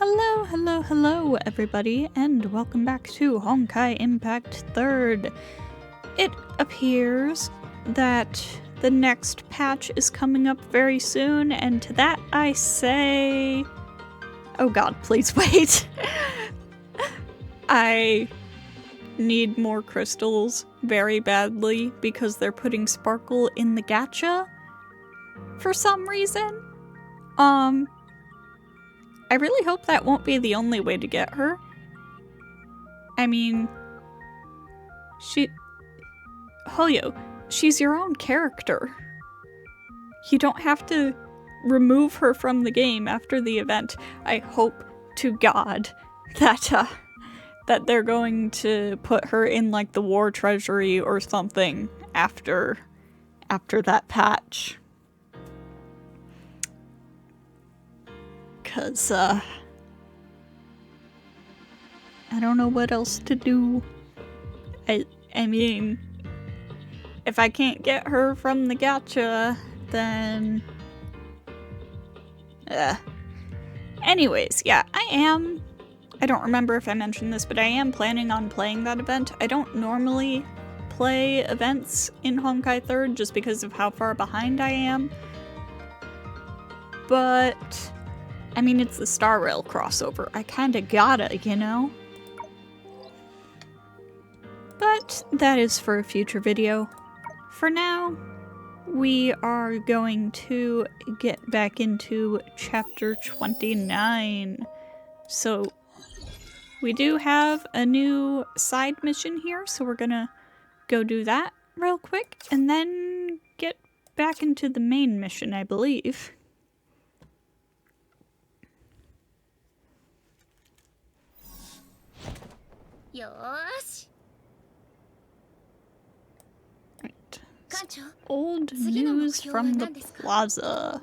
Hello, hello, hello everybody, and welcome back to Honkai Impact 3rd. It appears that the next patch is coming up very soon, and to that I say... Oh god, please wait. I need more crystals very badly because they're putting Sparkle in the gacha for some reason. I really hope that won't be the only way to get her. I mean, Hoyo, she's your own character. You don't have to remove her from the game after the event. I hope to God that that they're going to put her in like the War Treasury or something after that patch. 'Cause I don't know what else to do. I mean, if I can't get her from the gacha, then anyways, yeah, I don't remember if I mentioned this, but I am planning on playing that event. I don't normally play events in Honkai 3rd just because of how far behind I am. But I mean, it's the Star Rail crossover. I kinda gotta, you know? But that is for a future video. For now, we are going to get back into chapter 29. So, we do have a new side mission here, so we're gonna go do that real quick, and then get back into the main mission, I believe. Right. Old news from the plaza.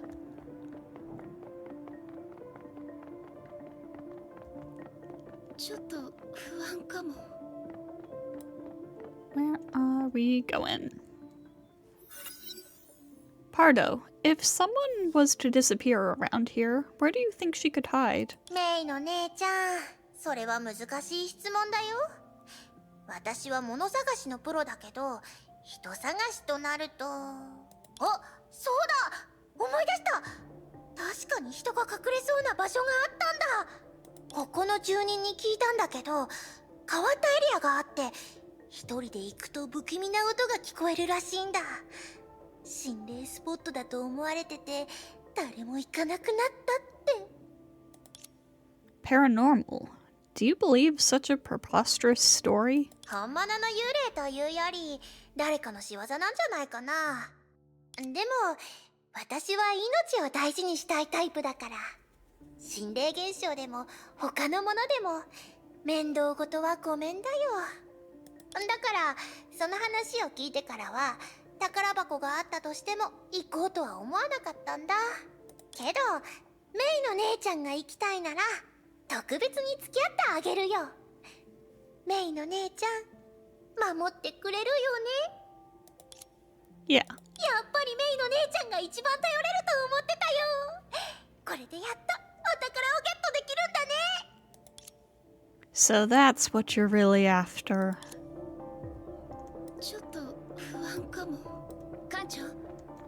Where are we going? Pardo, if someone was to disappear around here, where do you think she could hide? メイの姉ちゃん、それは難しい質問だよ。私は物探しのプロだけど、人探しとなると、あ、そうだ、思い出した。確かに人が隠れそうな場所があったんだ。ここの住人に聞いたんだけど、変わったエリアがあって、一人で行くと不気味な音が聞こえるらしいんだ。心霊スポットだと思われてて、誰も行かなくなったって。Paranormal. Do you believe such a preposterous story? 本物の幽霊というより、誰かの仕業なんじゃないかな。でも、私は命を大事にしたいタイプだから。心霊現象でも、他のものでも、面倒事はごめんだよ。だから、その話を聞いてからは、宝箱があったとしても行こうとは思わなかったんだ。けど、メイの姉ちゃんが行きたいなら、特別に付き合ってあげるよ。メイの姉ちゃん、守ってくれるよね。Yeah. やっぱりメイの姉ちゃんが一番頼れると思ってたよ。これでやっとお宝をゲットできるんだね。So that's what you're really after. ちょっと不安かも。艦長、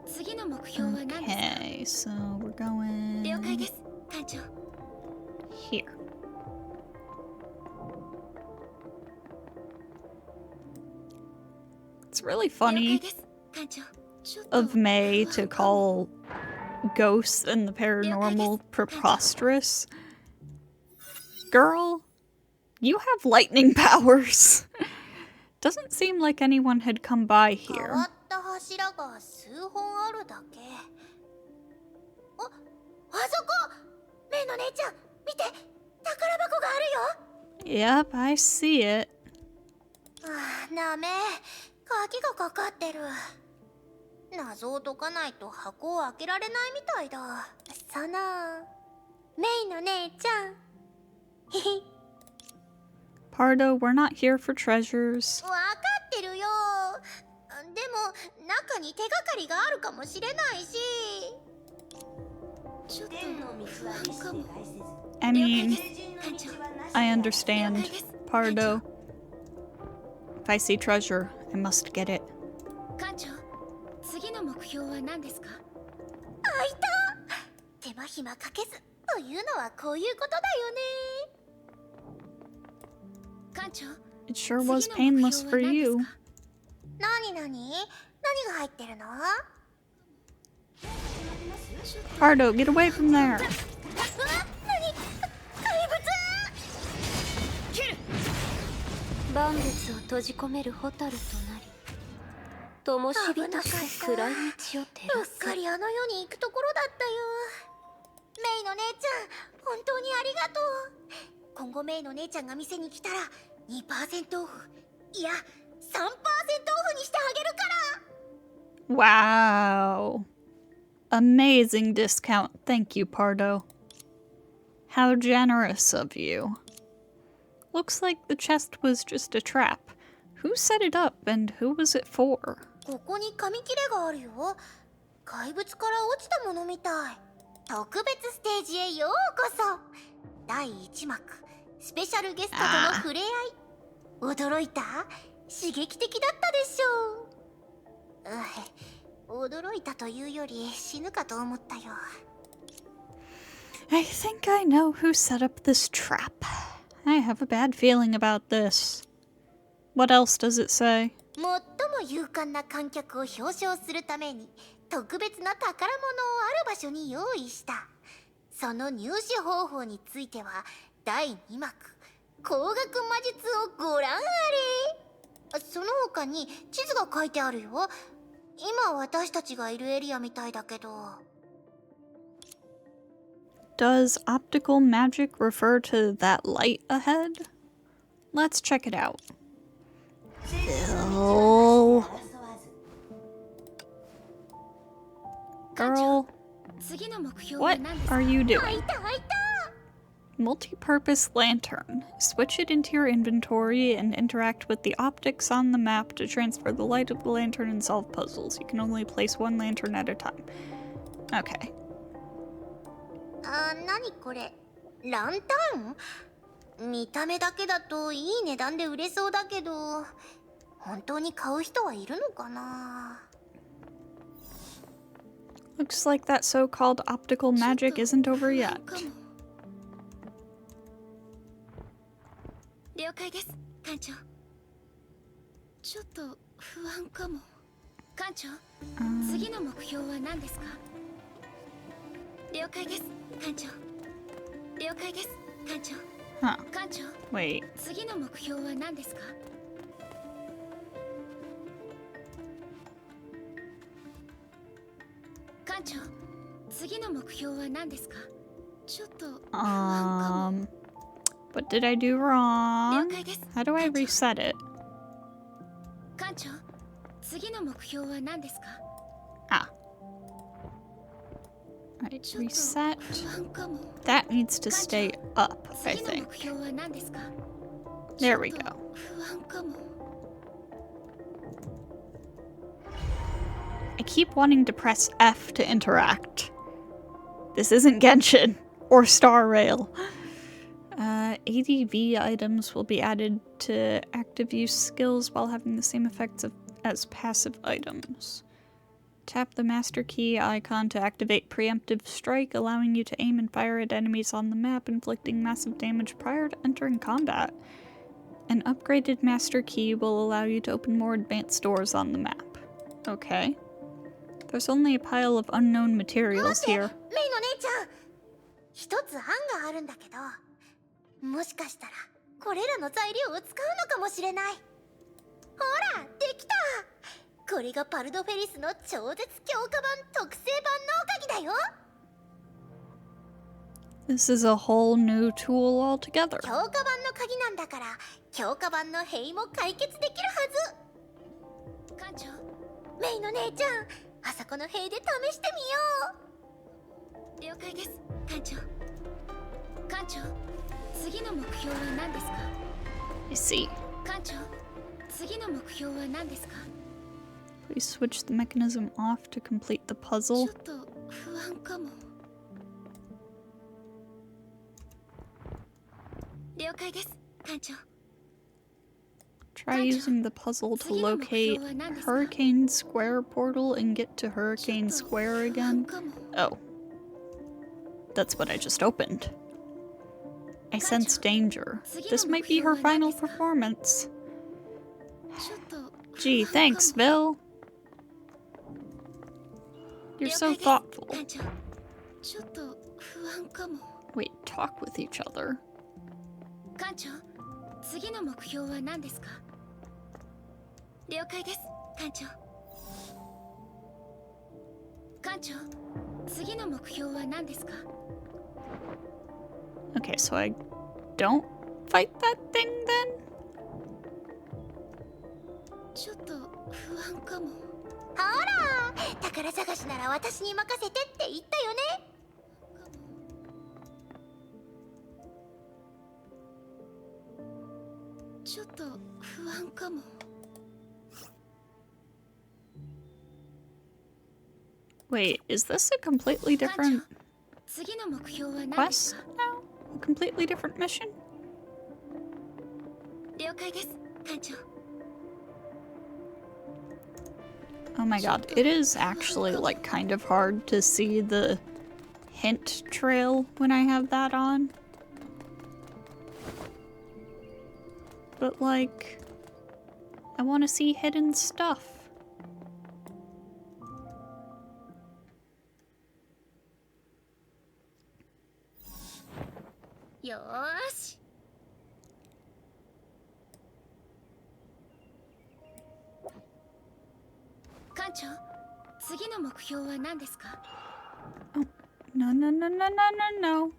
次の目標は何ですか? Okay, so we're going 了解です、艦長。here. It's really 了解 funny です、艦長。ちょっと of May to call ghosts and the paranormal preposterous. Girl, you have lightning powers. Doesn't seem like anyone had come by 変 here. わった柱が数本あるだけ。あそこ、メイの姉ちゃん、見て、宝箱があるよ。 Yep, I see it. ダメ、鍵がかかってる。謎を解かないと箱を開けられないみたいだ。メイの姉ちゃん。ひひ。Pardo, we're not here for treasures. わかってるよ。でも中に手がかりがあるかもしれないし。ちょっと不安かも。 I 了解 mean, です艦長。 I 了 understand, 解です Pardo. If I see treasure, I must get it. 艦長、次の目標は何ですか？開いた。手間暇かけずというのはこういうことだよね。艦長、 It sure 次 was の painless 目 for 標は何です you. か？ 何何が入ってるの？ Pardo, get away from there. 怪物！万物を閉じ込める蛍となり灯火として暗い道を照うらす。っかりあの世に行くところだったよ。メイの姉ちゃん、本当にありがとう。今後メイの姉ちゃんが店に来たら 2% オフ、いや 3% オフにしてあげるから。 Wow. Amazing discount. Thank you, Pardo. How generous of you. Looks like the chest was just a trap. Who set it up and who was it for? ここに紙切れがあるよ。怪物から落ちたものみたい。特別ステージへようこそ。第1幕、スペシャルゲストとの触れ合い。驚いた？刺激的だったでしょう。驚いたというより死ぬかと思ったよ。 I think I know who set up this trap. I have a bad feeling about this. What else does it say? 最も勇敢な観客を表彰するために特別な宝物をある場所に用意した。その入手方法については第2幕光学魔術をご覧あれ。その他に地図が書いてあるよ。今私たちがいるエリアみたいだけど。 Does optical magic refer to that light ahead? Let's check it out. Bill. Girl, 次の目標は what 何ですか？ are you 開い doing? た開いた。 Multi-purpose lantern. Switch it into your inventory and interact with the optics on the map to transfer the light of the lantern and solve puzzles. You can only place one lantern at a time. Okay. 何これ？ランタン？見た目だけだといい値段で売れそうだけど、本当に買う人はいるのかな？ Looks like that so-called optical magic isn't over yet. 了解です艦長。ちょっと不安かも。艦長、次の目標は何ですか？了解です艦長。了解です艦長。 Huh. 艦長、 Wait. 次の目標は何ですか？艦長、次の目標は何ですか？ちょっと不安かも。 What did I do wrong? 了解です。 How do I reset it? 艦長、次の目標は何ですか？ Ah. Alright, ちょっと reset. 不安かも。 That needs to stay up, I 次の think. 目標は何ですか？ There we ちょっ go. と不安かも。 I keep wanting to press F to interact. This isn't Genshin or Star Rail. ADV items will be added to active use skills while having the same effects as passive items. Tap the master key icon to activate preemptive strike, allowing you to aim and fire at enemies on the map, inflicting massive damage prior to entering combat. An upgraded master key will allow you to open more advanced doors on the map. Okay. There's only a pile of unknown materials here. メイの姉ちゃん、一つ案があるんだけど、もしかしたらこれらの材料を使うのかもしれない。ほら、できた。これがパルドフェリスの超絶強化版特製万能鍵だよ。 This is a whole new tool altogether. 強化版の鍵なんだから、強化版の塀も解決できるはず。艦長、メイの姉ちゃん、あそこの塀で試してみよう。了解です艦長。艦長、次の目標は何ですか？ I see. 艦長、次の目標は何ですか？ We switch the mechanism off to complete the ちょ puzzle. っと不安かも。了解です艦長 Try using the puzzle to locate Hurricane Square portal and get to Hurricane Square again. Oh. That's what I just opened. I sense danger. This might be her final performance. Gee, thanks, Bill. You're so thoughtful. ちょっと不安かも Wait, talk with each other. 艦長次の目標は何ですか了解です艦長艦長次の目標は何ですか Okay, so I don't fight that thing then? ちょっと不安かもほら宝探しなら私に任せてって言ったよねちょっと不安かも Wait, is this a completely 艦 different 長次の目標は何です quest か now? A completely different mission? 了解です艦長 Oh my god, it is actually like kind of hard to see the hint trail when I have that on. But like, I want to see hidden stuff.よーし艦長次の目標は何ですか No, no, no, no, no, no, no.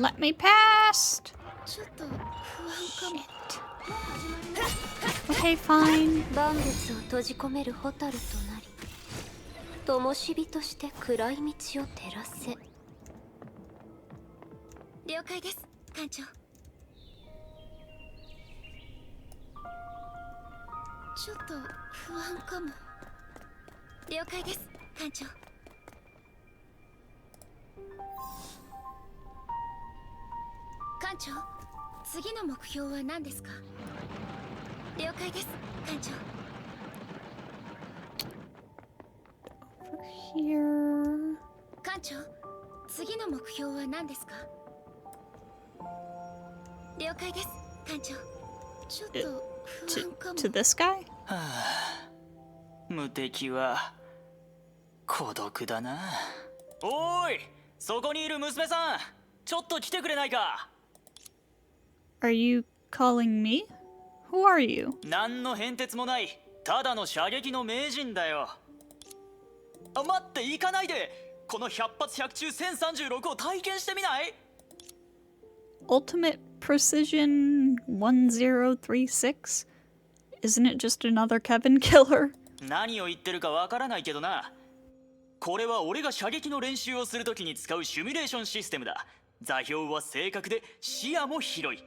Let me past! ちょっと不安かも Okay, fine. 万物を閉じ込める蛍となり灯火として暗い道を照らせ了解です艦長ちょっと不安かも了解です艦長艦長次の目標は何ですか了解です艦長 Here. 艦長次の目標は何ですか了解です艦長ちょっと不安かも To this guy? はあ、無敵は孤独だな。おーい、そこにいる娘さん、ちょっと来てくれないか。Are you calling me? Who are you? 何の変哲もない、ただの射撃の名人だよ。あ、待って、行かないで。この100発100中1036を体験してみない？ Ultimate Precision 1036? Isn't it just another Kevin killer? 何を言ってるかわからないけどな。これは俺が射撃の練習をするときに使うシミュレーションシステムだ。座標は正確で視野も広い。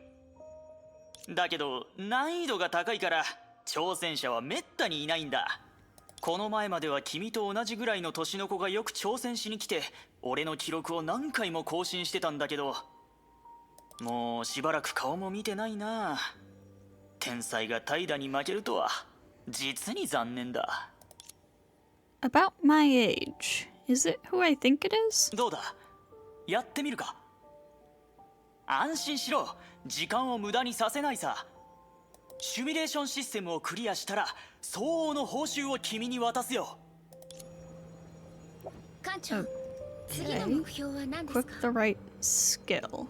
だけど難易度が高いから挑戦者はめったにいないんだ。この前までは君と同じぐらいの年の子がよく挑戦しに来て俺の記録を何回も更新してたんだけど、もうしばらく顔も見てないな。天才が怠惰に負けるとは実に残念だ。About my age. Is it who I think it is? どうだ、やってみるか。安心しろ、時間を無駄にさせないさ。シミュレーションシステムをクリアしたら相応の報酬を君に渡すよ。艦長、次の目標は何です Equip か the right skill.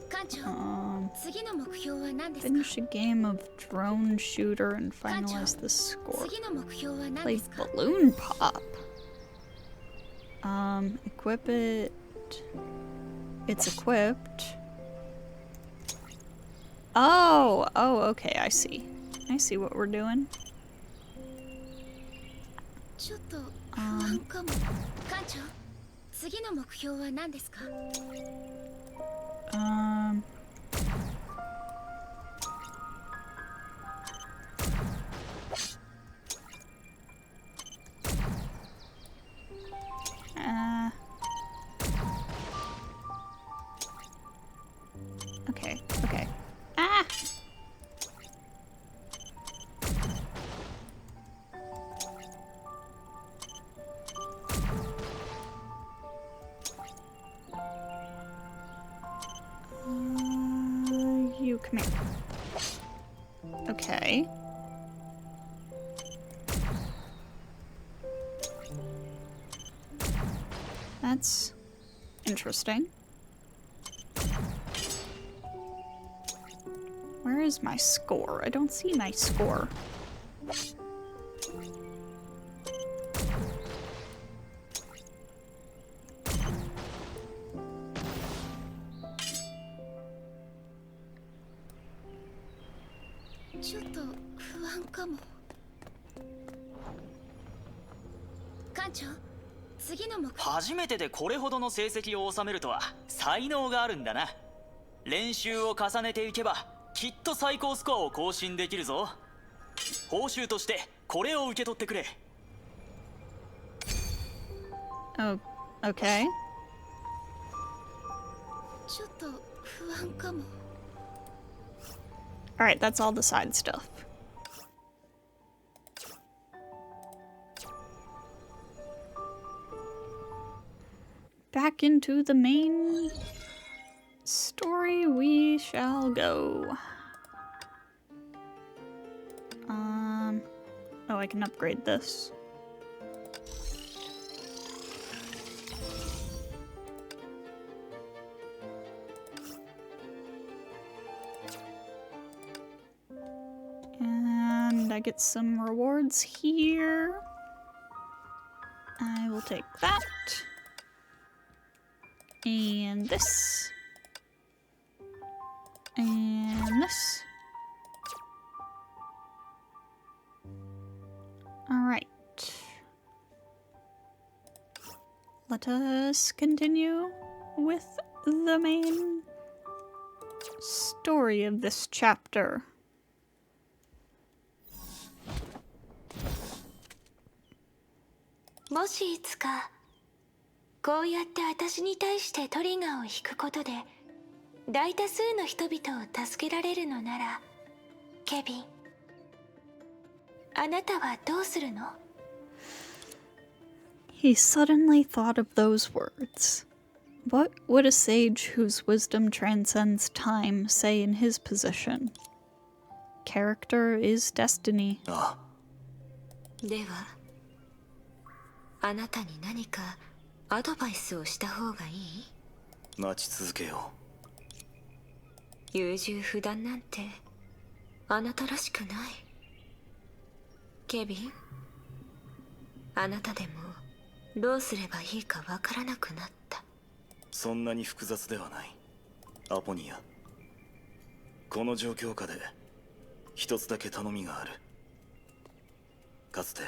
艦長、次の目標は何ですか Finish a game of drone shooter and finalize the score. 次の目標は何 Play ですか balloon pop. Equip it. It's equipped. Oh, okay, I see. I see what we're doing. ちょっと不安かも。艦長、次の目標は何ですか Come here. Okay. That's interesting. Where is my score? I don't see my score. Kancho, 次の目標。初めてでこれほどの成績を収めるとは才能があるんだな。練習を重ねていけばきっと最高スコアを更新できるぞ。報酬としてこれを受け取ってくれ。Oh, okay. ちょっと不安かも。Alright, that's all the side stuff. Back into the main story we shall go. Oh, I can upgrade this. And I get some rewards here. I will take that. And this. And this. Alright. Let us continue with the main story of this chapter. もしいつかこうやって私に対してトリガーを引くことで大多数の人々を助けられるのなら、ケビン、あなたはどうするの？ He suddenly thought of those words. What would a sage whose wisdom transcends time say in his position? Character is destiny. ああ、では、あなたに何かアドバイスをした方がいい？待ち続けよ優柔不断なんてあなたらしくない。ケビン、あなたでもどうすればいいかわからなくなった。そんなに複雑ではない。アポニア、この状況下で一つだけ頼みがある。かつて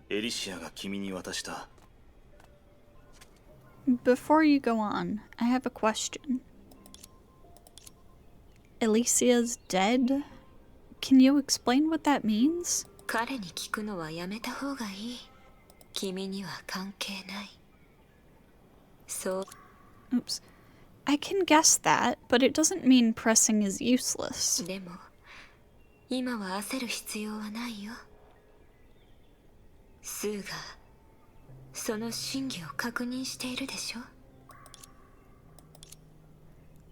エリシアが君に渡した。 Before you go on, I have a question. Elysia's dead? Can you explain what that means? 彼に聞くのはやめた方がいい。君には関係ない。そう。 Oops. I can guess that, but it doesn't mean pressing is useless. でも、今は焦る必要はないよ。スーがその真偽を確認しているでしょ。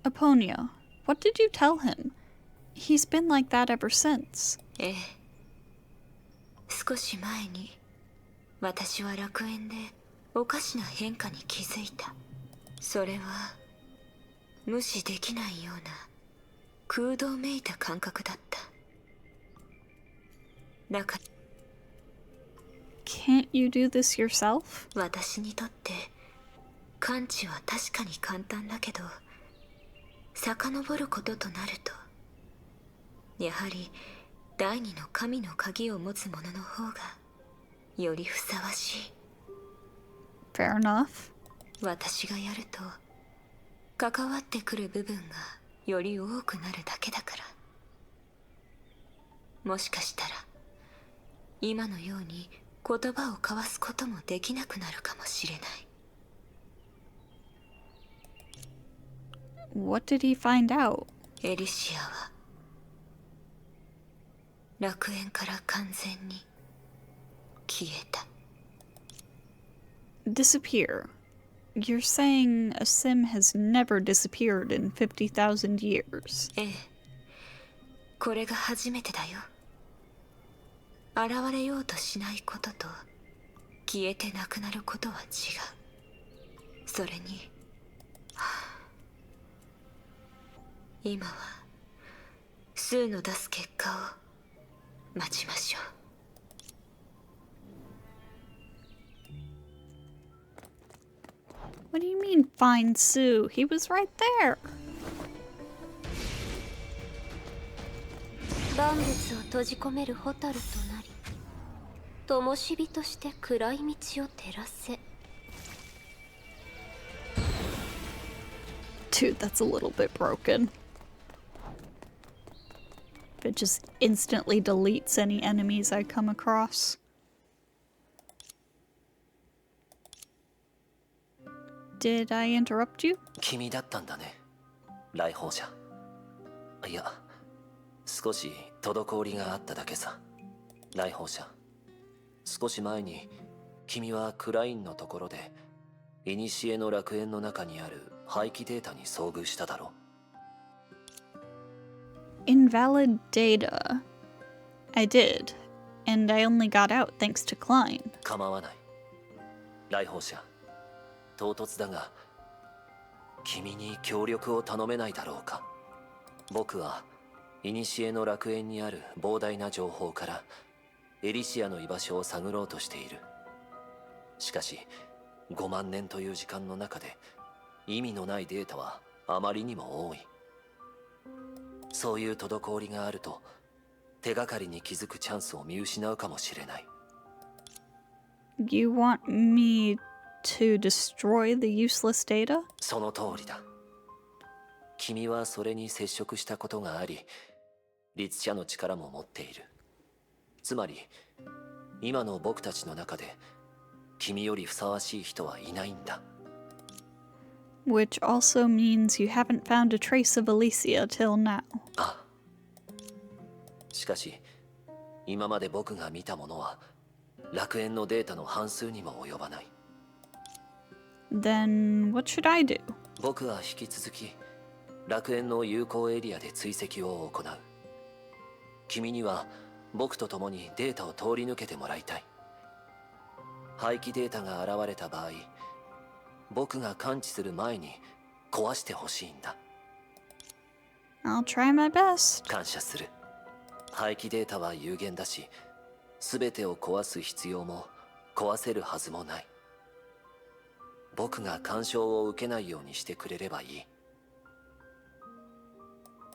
Aponio, what did you tell him? He's been like that ever since. ええ。少し前に私は楽園でおかしな変化に気づいた。それは無視できないような空洞めいた感覚だった。だから Can't you do this yourself? 私にとって感知は確かに簡単だけど、遡ることとなるとやはり第二の神の鍵を持つ者の方がよりふさわしい。 Fair enough. 私がやると関わってくる部分がより多くなるだけだから。もしかしたら今のように言葉を交わすこともできなくなるかもしれない。 What did he find out? エリシアは楽園から完全に消えた。 Disappear. You're saying a sim has never disappeared in 50,000 years. ええ。これが初めてだよ。現れようとしないことと消えてなくなることは違う。それに、今はスーの出す結果を待ちましょう。What do you mean, find Sue? He was right there. 万物を閉じ込める蛍となり、灯火として暗い道を照らせ。 Dude, that's a little bit broken. It just instantly deletes any enemies I come across. Did I interrupt you? 君だったんだね、来訪者。いや、少し滞りがあっただけさ。来訪者、少し前に君はクラインのところで古の楽園の中にある廃棄データに遭遇しただろ。Invalid data. I did, and I only got out thanks to Klein. 構わない。来訪者、唐突だが君に協力を頼めないだろうか。僕は古の楽園にある膨大な情報からエリシアの居場所を探ろうとしている。しかし5万年という時間の中で意味のないデータはあまりにも多い。そういう滞りがあると手がかりに気づくチャンスを見失うかもしれない。 You want me to destroy the useless data? その通りだ。君はそれに接触したことがあり、律者の力も持っている。つまり今の僕たちの中で君よりふさわしい人はいないんだ。 Which also means you haven't found a trace of Elysia till now. ああ。しかし今まで僕が見たものは楽園のデータの半数にも及ばない。 Then what should I do? 僕は引き続き楽園の有効エリアで追跡を行う。君には僕と共にデータを通り抜けてもらいたい。廃棄データが現れた場合、僕が感知する前に壊してほしいんだ。 I'll try my best. 感謝する。廃棄データは有限だし、全てを壊す必要も壊せるはずもない。僕が干渉を受けないようにしてくれればいい。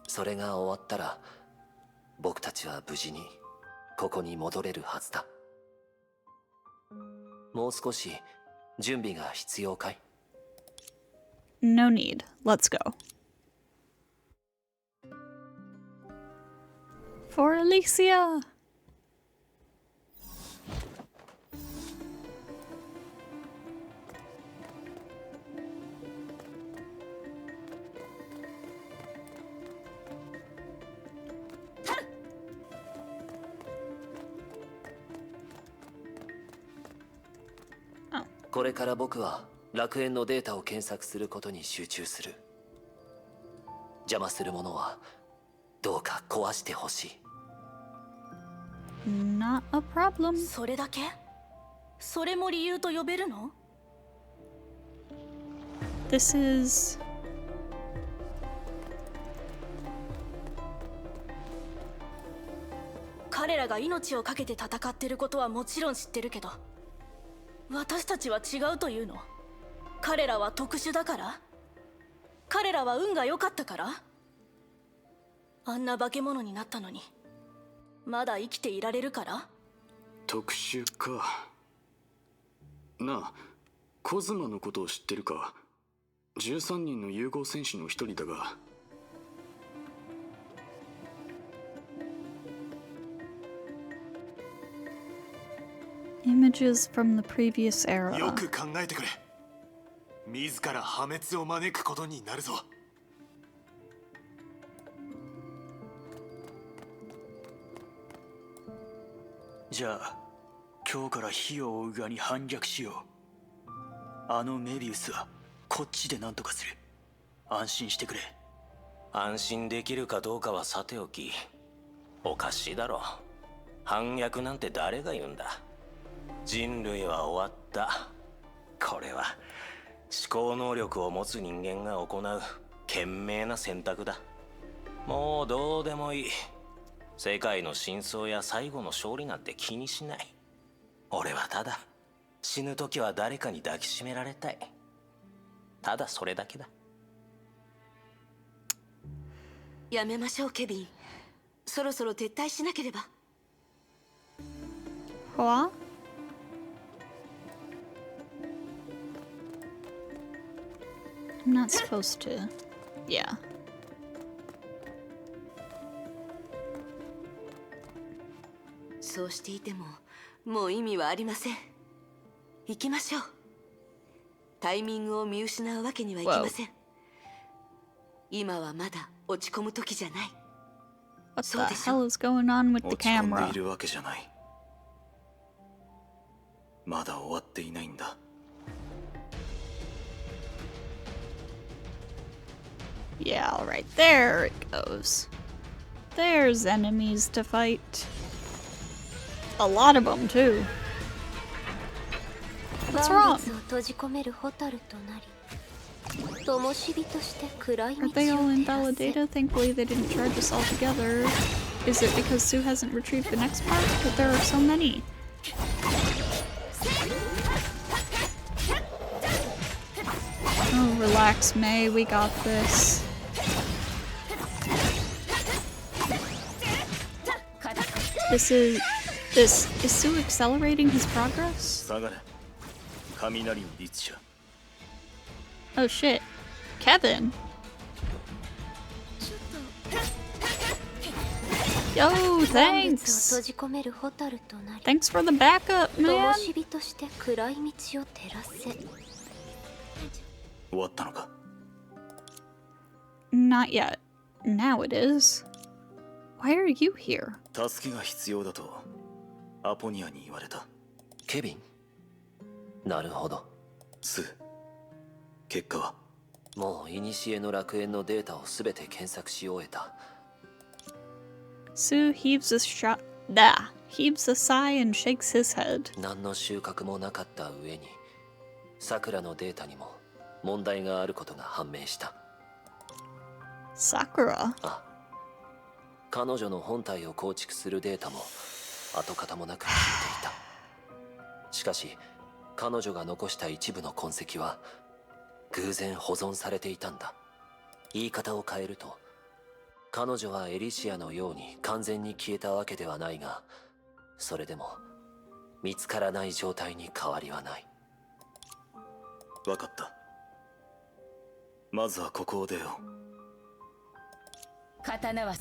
それが終わったら僕たちは無事にここに戻れるはずだ。もう少し準備が必要かい？ No need. Let's go. For Elysia! Oh. これから僕は楽園のデータを検索することに集中する。邪魔するものはどうか壊してほしい。 Not a problem. それだけ？それも理由と呼べるの？ This is... 彼らが命を懸けて戦ってることはもちろん知ってるけど、私たちは違うというの？彼らは特殊だから？彼らは運が良かったから？あんな化け物になったのにまだ生きていられるから？特殊か。なあ、コズマのことを知ってるか。13人の融合戦士の一人だが。Images from the previous era. よく考えてくれ。自ら破滅を招くことになるぞ。じゃあ今日から火を追う側に反逆しよう。あのメビウスはこっちで何とかする。安心してくれ。安心できるかどうかはさておき、おかしいだろ。反逆なんて誰が言うんだ。人類は終わった。これは思考能力を持つ人間が行う賢明な選択だ。もうどうでもいい。世界の真相や最後の勝利なんて気にしない。俺はただ死ぬ時は誰かに抱きしめられたい。ただそれだけだ。やめましょうケビン。そろそろ撤退しなければ。What? I'm not supposed to. Yeah. そうしていてももう意味はありません。行きましょう。タイミングを見失うわけにはいきません。今はまだ落ち込む時じゃない。 What the hell is going on with the 落ち込ん camera? でいるわけじゃない。まだ終わっていないんだ。Yeah, alright, there it goes. There's enemies to fight. A lot of them, too. What's wrong? Are they all invalidated? Thankfully they didn't charge us all together. Is it because Sue hasn't retrieved the next part? But there are so many. Oh, relax, May. We got this. Is Sue accelerating his progress? Oh shit. Kevin. Yo, thanks. Thanks for the backup, man. 終わったのか。 Not yet. Now it is. Why are you here? 助けが必要だとアポニアに言われた。ケビン？なるほど。スー、結果は？もう古の楽園のデータをすべて検索し終えた。Sue heaves a sigh and shakes his head. 何の収穫もなかった上に、さくらのデータにも問題があることが判明した。Sakura? あ、彼女の本体を構築するデータも跡形もなく消えていた。しかし彼女が残した一部の痕跡は偶然保存されていたんだ。言い方を変えると、彼女はエリシアのように完全に消えたわけではないが、それでも見つからない状態に変わりはない。わかった。まずはここを出よう。刀は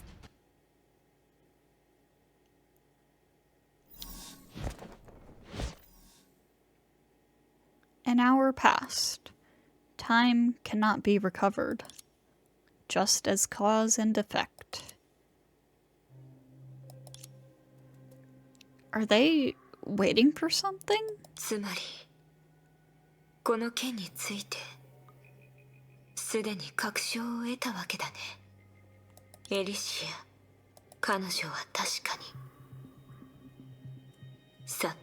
An hour passed. Time cannot be recovered. Just as cause and effect. Are they waiting for something? つまりこの件についてすでに確証を得たわけだね。エリシア、彼女は確かに去った。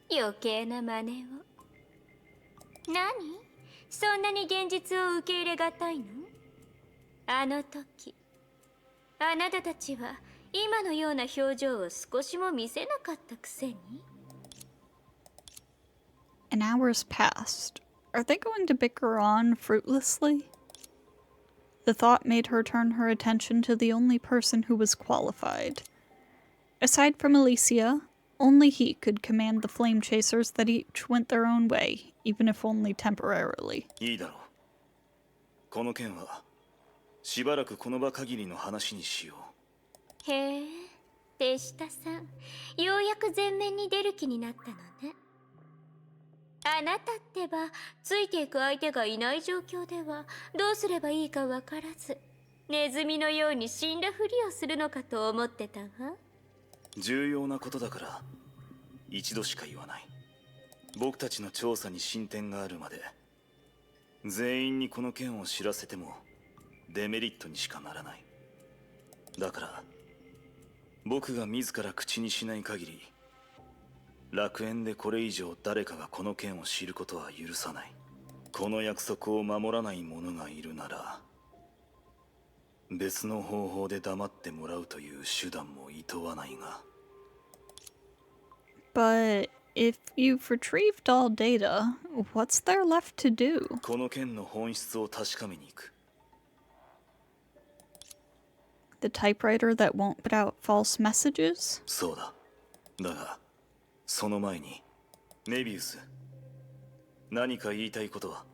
余計な真似を。何？そんなに現実を受け入れがたいの？あの時あなたたちは今のような表情を少しも見せなかったくせに。 An hour's passed. Are they going to bicker on fruitlessly? The thought made her turn her attention to the only person who was qualified. Aside from Elysia, only he could command the flame chasers that each went their own way, even if only temporarily. いいだろう。この件はしばらくこの場限りの話にしよへえ、手下さん、ようやく前面に出る気になったのね。あなたってば、ついていく相手がいない状況ではどうすればいいかわからず、ネズミのように死んだふりをするのかと思ってたわ。重要なことだから一度しか言わない。僕たちの調査に進展があるまで全員にこの件を知らせてもデメリットにしかならない。だから僕が自ら口にしない限り、楽園でこれ以上誰かがこの件を知ることは許さない。この約束を守らない者がいるなら、別の方法で黙ってもらうという手段も厭わないが。But if you've retrieved all data, what's there left to do? この件の本質を確かめに行く。The typewriter that won't put out false messages? そうだ。だが、その前に、メビウス、何か言いたいことは？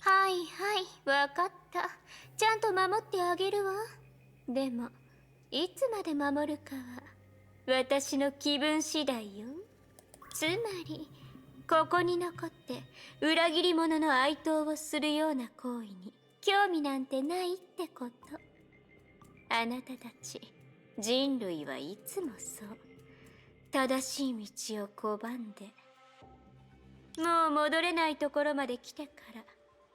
はいはい、わかった。ちゃんと守ってあげるわ。でも、いつまで守るかは私の気分次第よ。つまり、ここに残って裏切り者の哀悼をするような行為に興味なんてないってこと。あなたたち人類はいつもそう。正しい道を拒んで、もう戻れないところまで来てから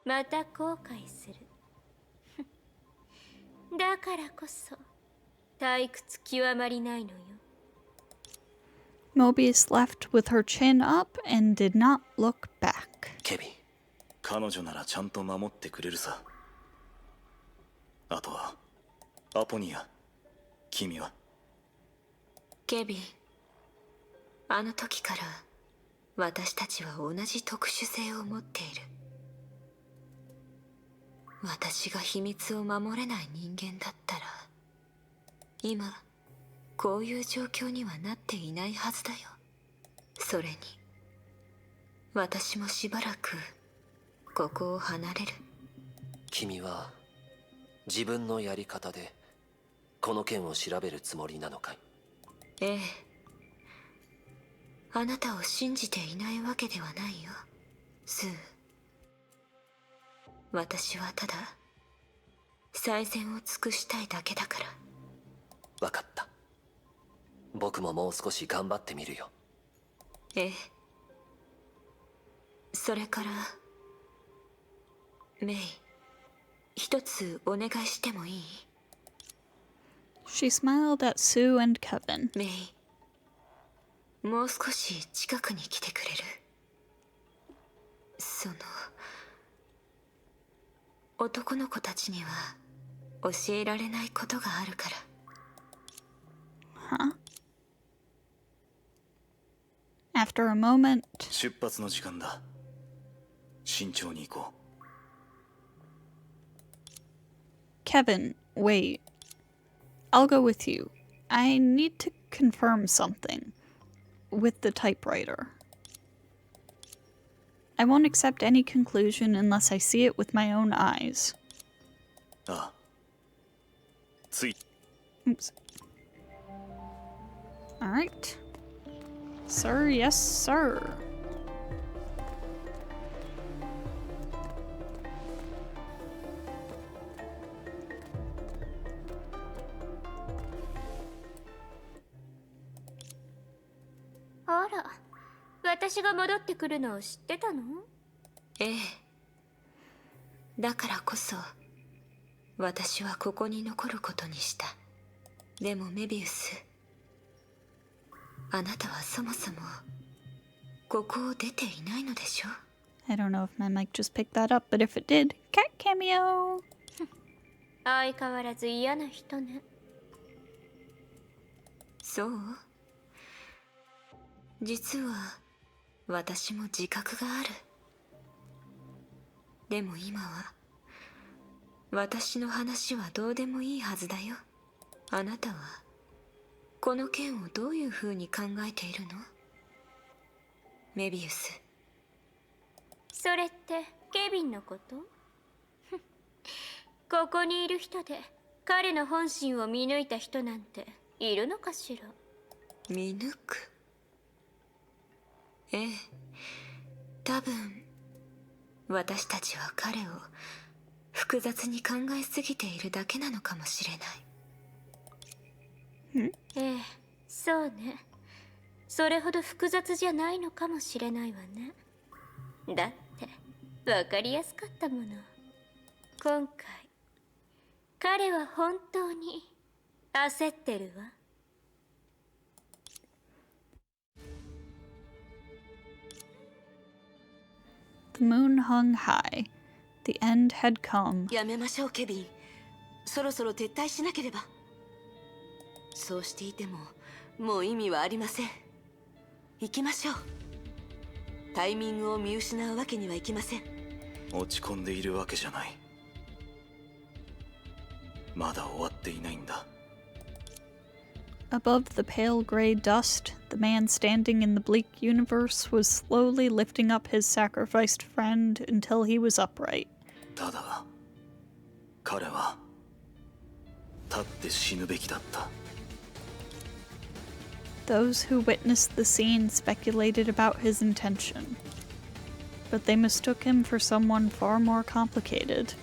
また後悔する。だからこそ退屈極まりないのよ。Mobius left with her chin up and did not look back. ケビン、彼女ならちゃんと守ってくれるさ。あとはアポニア、君は？ケビン、あの時から私たちは同じ特殊性を持っている。私が秘密を守れない人間だったら、今こういう状況にはなっていないはずだよ。それに私もしばらくここを離れる。君は自分のやり方でこの件を調べるつもりなのかい？ええ。あなたを信じていないわけではないよ、スー。私はただ最善を尽くしたいだけだから。わかった。僕ももう少し頑張ってみるよ。ええ。それからメイ、一つお願いしてもいい？ She smiled at Sue and Kevin. メイ、もう少し近くに来てくれる？その男の子たちには教えられないことがあるから。Huh? After a moment, 出発の時間だ。慎重に行こう。Kevin, wait. I'll go with you. I need to confirm something with the typewriter. I won't accept any conclusion unless I see it with my own eyes. ああ。つい。Oops. Alright. Sir, yes, sir.あら、私が戻ってくるのを知ってたの？ええ。だからこそ私はここに残ることにした。でもメビウス、あなたはそもそもここを出ていないのでしょ？ I don't know if my mic just picked that up, but if it did, cat cameo! 相変わらず嫌な人ね。そう？実は私も自覚がある。でも今は私の話はどうでもいいはずだよ。あなたはこの件をどういう風に考えているの？メビウス。それってケビンのこと？ここにいる人で彼の本心を見抜いた人なんているのかしら？見抜く？ええ、多分私たちは彼を複雑に考えすぎているだけなのかもしれない。ええ、そうね。それほど複雑じゃないのかもしれないわね。だって分かりやすかったもの。今回彼は本当に焦ってるわ。The moon hung high. The end had come. やめましょうケビン。そろそろ撤退しなければ。そうしていてももう意味はありません。行きましょう。タイミングを見失うわけにはいきません。落ち込んでいるわけじゃない。まだ終わっていないんだ。Above the pale gray dust, the man standing in the bleak universe was slowly lifting up his sacrificed friend until he was upright. ただ、彼は立って死ぬべきだった。Those who witnessed the scene speculated about his intention, but they mistook him for someone far more complicated.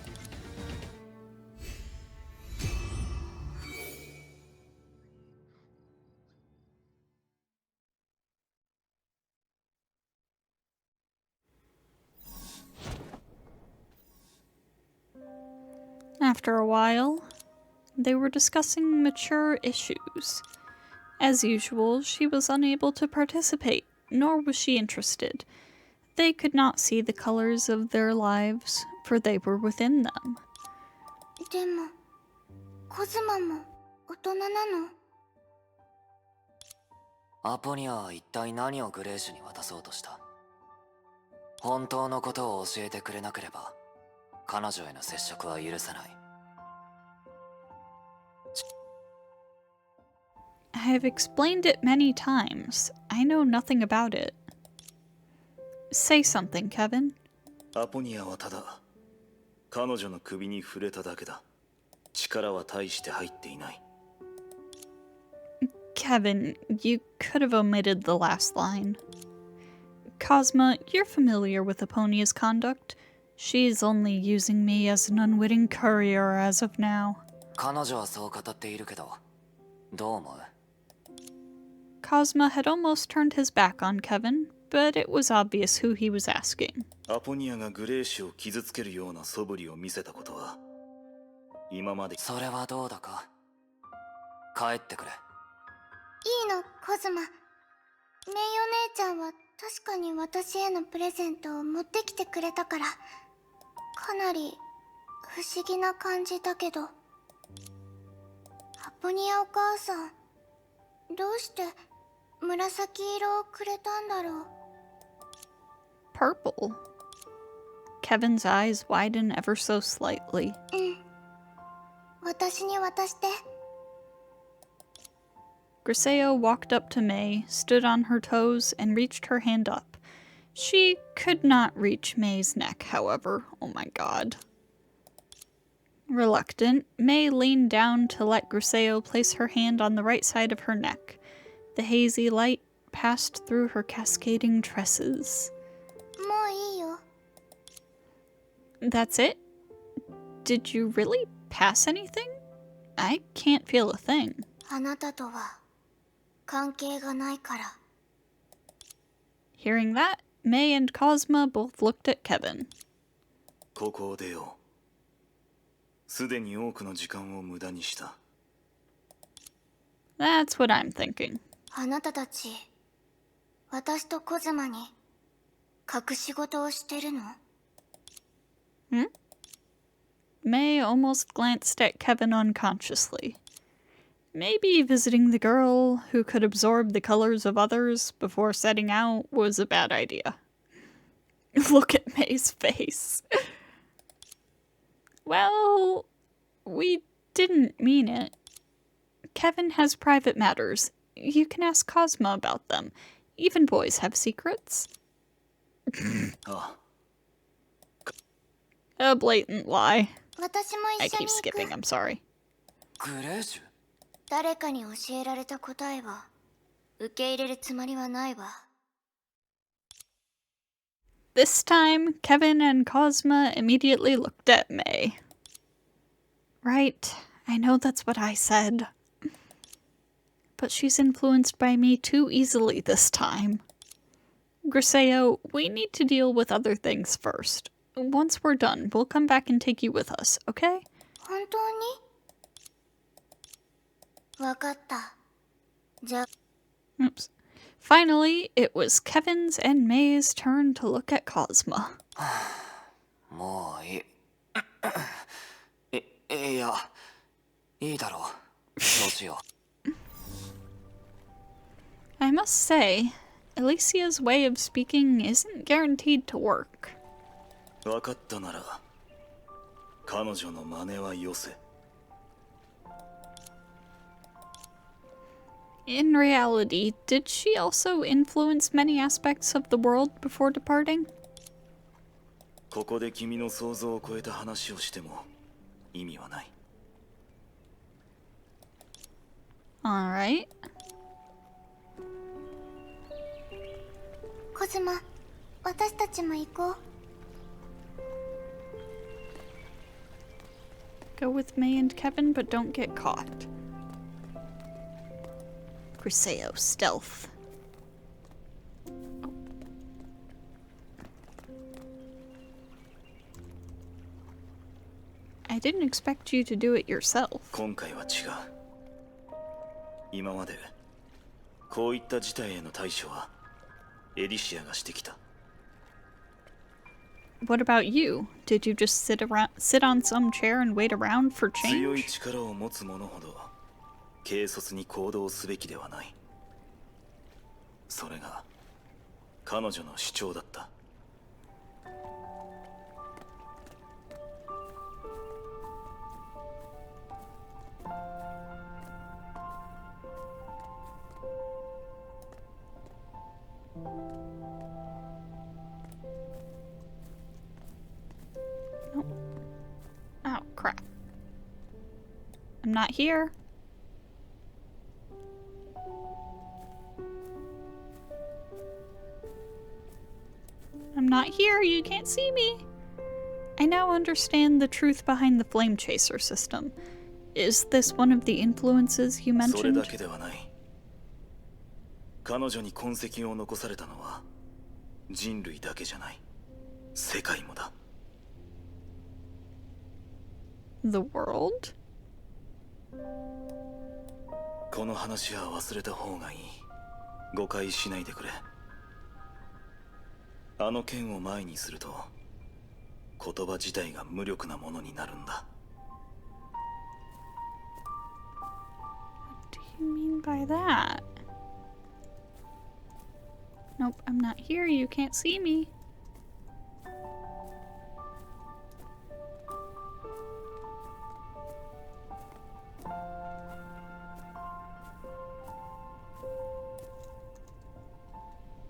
After a while, they were discussing mature issues. As usual, she was unable to participate, nor was she interested. They could not see the colors of their lives, for they were within them. でもコズマも大人なの？アポニアは一体何をグレーシュに渡そうとした？本当のことを教えてくれなければ彼女への接触は許さない。I have explained it many times. I know nothing about it. Say something, Kevin. アポニアはただ彼女の首に触れただけだ。力は大して入っていない。Kevin, you could have omitted the last line. Cosma, you're familiar with Aponia's conduct. She's only using me as an unwitting courier as of now. 彼女はそう語っているけど、どう思う？ Cosma had almost turned his back on Kevin, but it was obvious who he was asking. アポニアがグレーシュを傷つけるような素振りを見せたことは今まで。それはどうだか。帰ってくれ。いいの、コズマ。メイお姉ちゃんは確かに私へのプレゼントを持ってきてくれたから、かなり不思議な感じだけど。アポニアお母さん、どうして紫色をくれたんだろう。 Purple. Kevin's eyes widen ever so slightly. うん。私に渡して。Griseo walked up to May, stood on her toes, and reached her hand up. She could not reach May's neck, however. Oh my god. Reluctant, May leaned down to let Griseo place her hand on the right side of her neck. The hazy light passed through her cascading tresses. もういいよ。 That's it? Did you really pass anything? I can't feel a thing. あなたとは関係がないから。 Hearing that, May and Cosma both looked at Kevin. ここを出よう。すでに多くの時間を無駄にした。 That's what I'm thinking. あなたたち、私とコズマに隠し事をしてるの？ Hmm? May almost glanced at Kevin unconsciously. Maybe visiting the girl who could absorb the colors of others before setting out was a bad idea. Look at May's face. Well, we didn't mean it. Kevin has private matters. You can ask Cosma about them. Even boys have secrets. A blatant lie. 私も I 一緒 keep に行 skipping, く。 I'm sorry. グレーシュ？誰かに教えられた答えは受け入れるつもりはないわ。 This time, Kevin and Cosma immediately looked at May. Right, I know that's what I said. But she's influenced by me too easily this time. Griseo, we need to deal with other things first. once we're done, we'll come back and take you with us, okay? 本当に？わかった。じゃあ Oops. Finally, it was Kevin's and May's turn to look at Cosma. もういい。いや、いいだろう。どうしよう。I must say, Elysia's way of speaking isn't guaranteed to work. わかったなら、彼女の真似はよせ。In reality, did she also influence many aspects of the world before departing? ここで君の想像を超えた話をしても意味はない。Alright. コズマ、私たちも行こう。Go with May and Kevin, but don't get caught. Criseo, stealth. I didn't expect you to do it yourself. 今回は違う。今までこういった事態への対処はエリシアがしてきた。What about you? Did you just sit on some chair and wait around for 強い change? 力を持つ者ほど軽率に行動すべきではない。それが彼女の主張だった。Oh, crap. I'm not here. I'm not here, you can't see me. I now understand the truth behind the Flame Chaser system. Is this one of the influences you それだ mentioned? けではない。彼女に痕跡を残されたのは人類だけじゃない。世界もだ。The world? この話は忘れた方がいい。誤解しないでくれ。あの件を前にすると言葉自体が無力なものになるんだ。 What do you mean by that? Nope, I'm not here, you can't see me.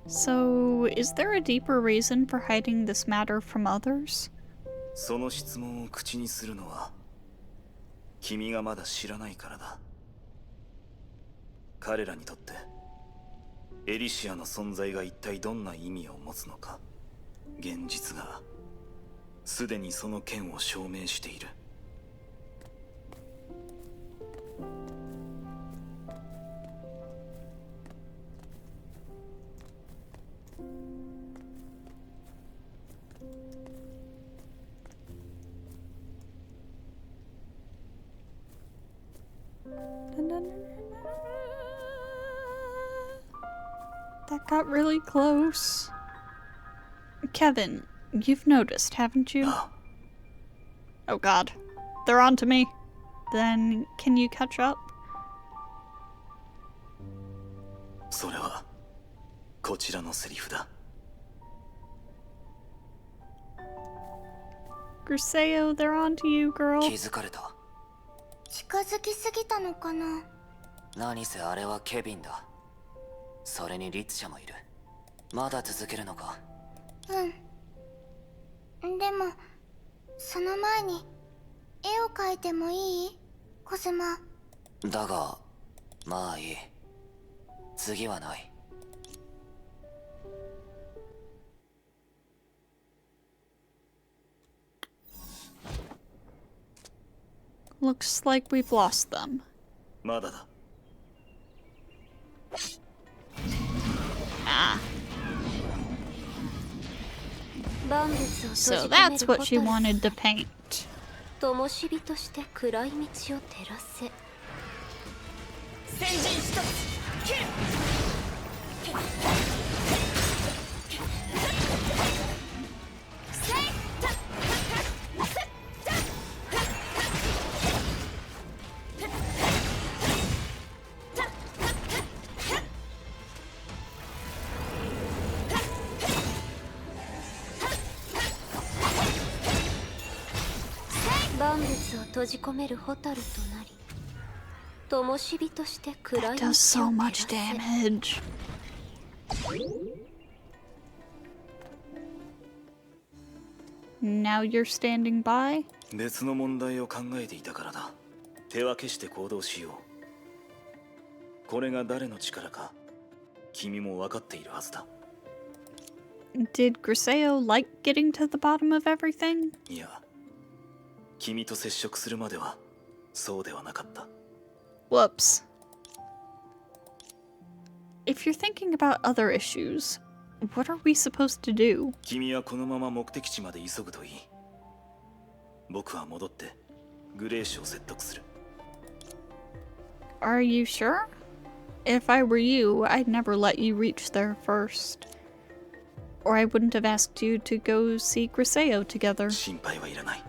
So, is there a deeper reason for hiding this matter from others? その質問を口にするのは君がまだ知らないからだ。彼らにとってエリシアの存在が一体どんな意味を持つのか、現実がすでにその件を証明している。That got really close. Kevin, you've noticed, haven't you? Oh god. They're on to me. Then, can you catch up? それはこちらのセリフだ。 Griseo, they're on to you, girl. 気づかれた。近づきすぎたのかな。何せあれはケビンだ。それにリツシャもいる。まだ続けるのか。うん。でもその前に絵を描いてもいい？コズマ。だがまあいい。次はない。Looks like we've lost them. まだだ。 Ah. So that's what she wanted to paint. 灯火として暗い道を照らせ。先陣一つ切る。万物を閉じ込める蛍となり、灯火として暗い道を Does so 照ら much せ。 damage. Now you're standing by? 別の問題を考えていたからだ。手分けして行動しよう。これが誰の力か君も分かっているはずだ。 Did Griseo like getting to the bottom of everything? いや、君と接触するまではそうではなかった。 Whoops. If you're thinking about other issues, what are we supposed to do? 君はこのまま目的地まで急ぐといい。僕は戻ってグレーシュを説得する。 Are you sure? If I were you, I'd never let you reach there first. Or I wouldn't have asked you to go see Griseo together. 心配はいらない。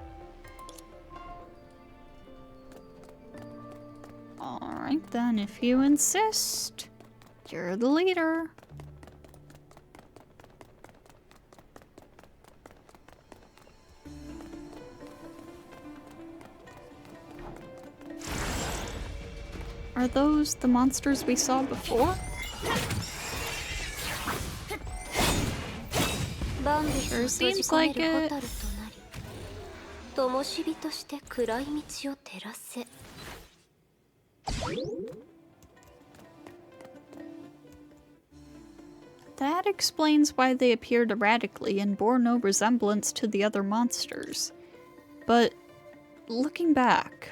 Alright then, if you insist. You're the leader. Are those the monsters we saw before? Sure seems like it. 灯火として暗い道を照らせ。 That explains why they appeared erratically and bore no resemblance to the other monsters. But looking back,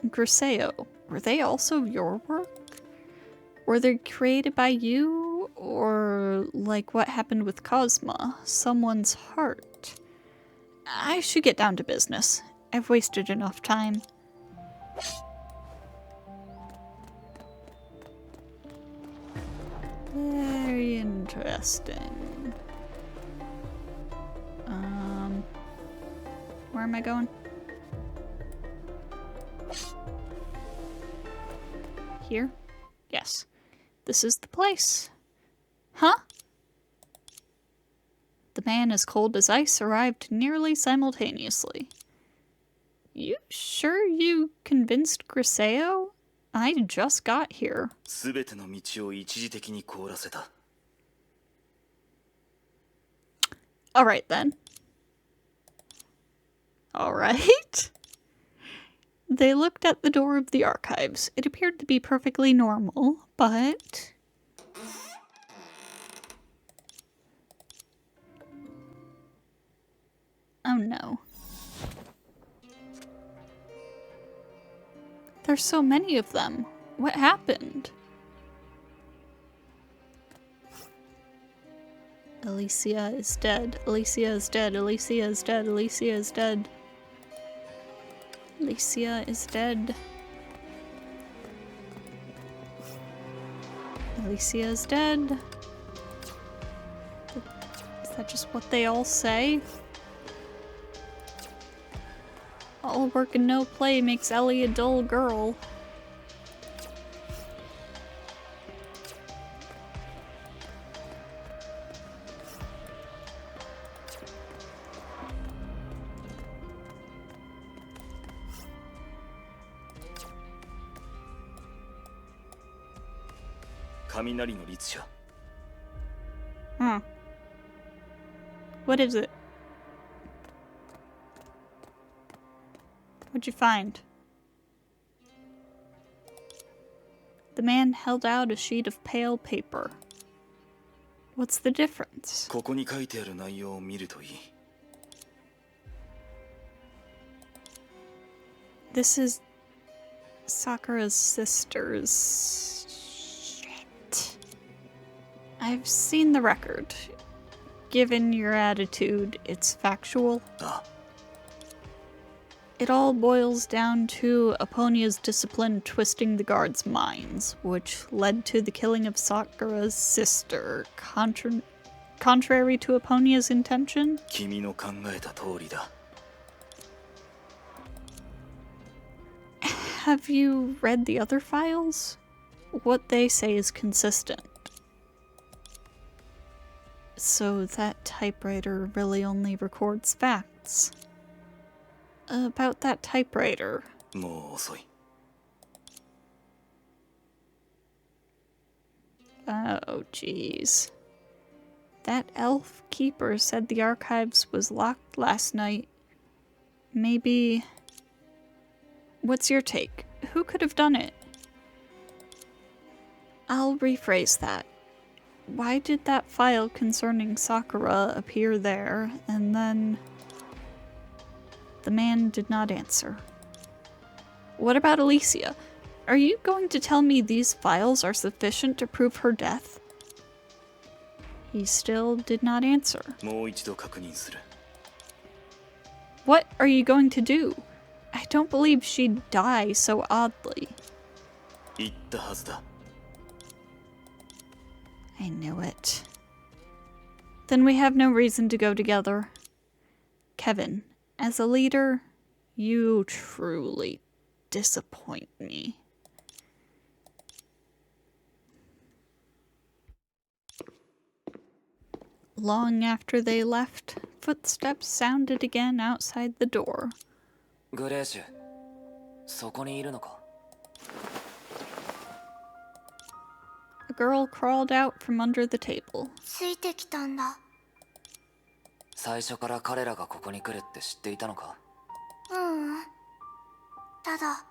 Griseo, were they also your work? Were they created by you? Or like what happened with Cosma, someone's heart? I should get down to business. I've wasted enough time. Very interesting. Where am I going? Here? Yes. This is the place. Huh? The man as cold as ice arrived nearly simultaneously. You sure you convinced Griseo? I just got here. すべての道を一時的に凍らせた。 Alright then. Alright. They looked at the door of the archives. It appeared to be perfectly normal, but... Oh no. There's so many of them. What happened? Elysia is dead. Elysia is dead. Elysia is dead. Elysia is dead. Elysia is dead. Elysia is dead. Is that just what they all say? All work and no play makes Ellie a dull girl. Huh. What is it? What'd you find? The man held out a sheet of pale paper. What's the difference? ここに書いてある内容を見るといい。 This is Sakura's sister's... Shit. I've seen the record. given your attitude, it's factual. Ah. It all boils down to Eponia's discipline twisting the guards' minds, which led to the killing of Sakura's sister, contrary to Eponia's intention. 君の考えた通りだ。 Have you read the other files? What they say is consistent. So that typewriter really only records facts. About that typewriter. もう遅い。 Oh, jeez. That elf keeper said the archives was locked last night. Maybe... What's your take? Who could have done it? I'll rephrase that. Why did that file concerning Sakura appear there, and then... The man did not answer. What about Elysia? Are you going to tell me these files are sufficient to prove her death? He still did not answer. もう一度確認する。 What are you going to do? I don't believe she'd die so oddly. 言ったはずだ。 I knew it. Then we have no reason to go together. Kevin, as a leader, you truly disappoint me. Long after they left, footsteps sounded again outside the door. グレーシュ、そこにいるのか? A girl crawled out from under the table. ついてきたんだ。最初から彼らがここに来るって知っていたのか? ううん。ただ、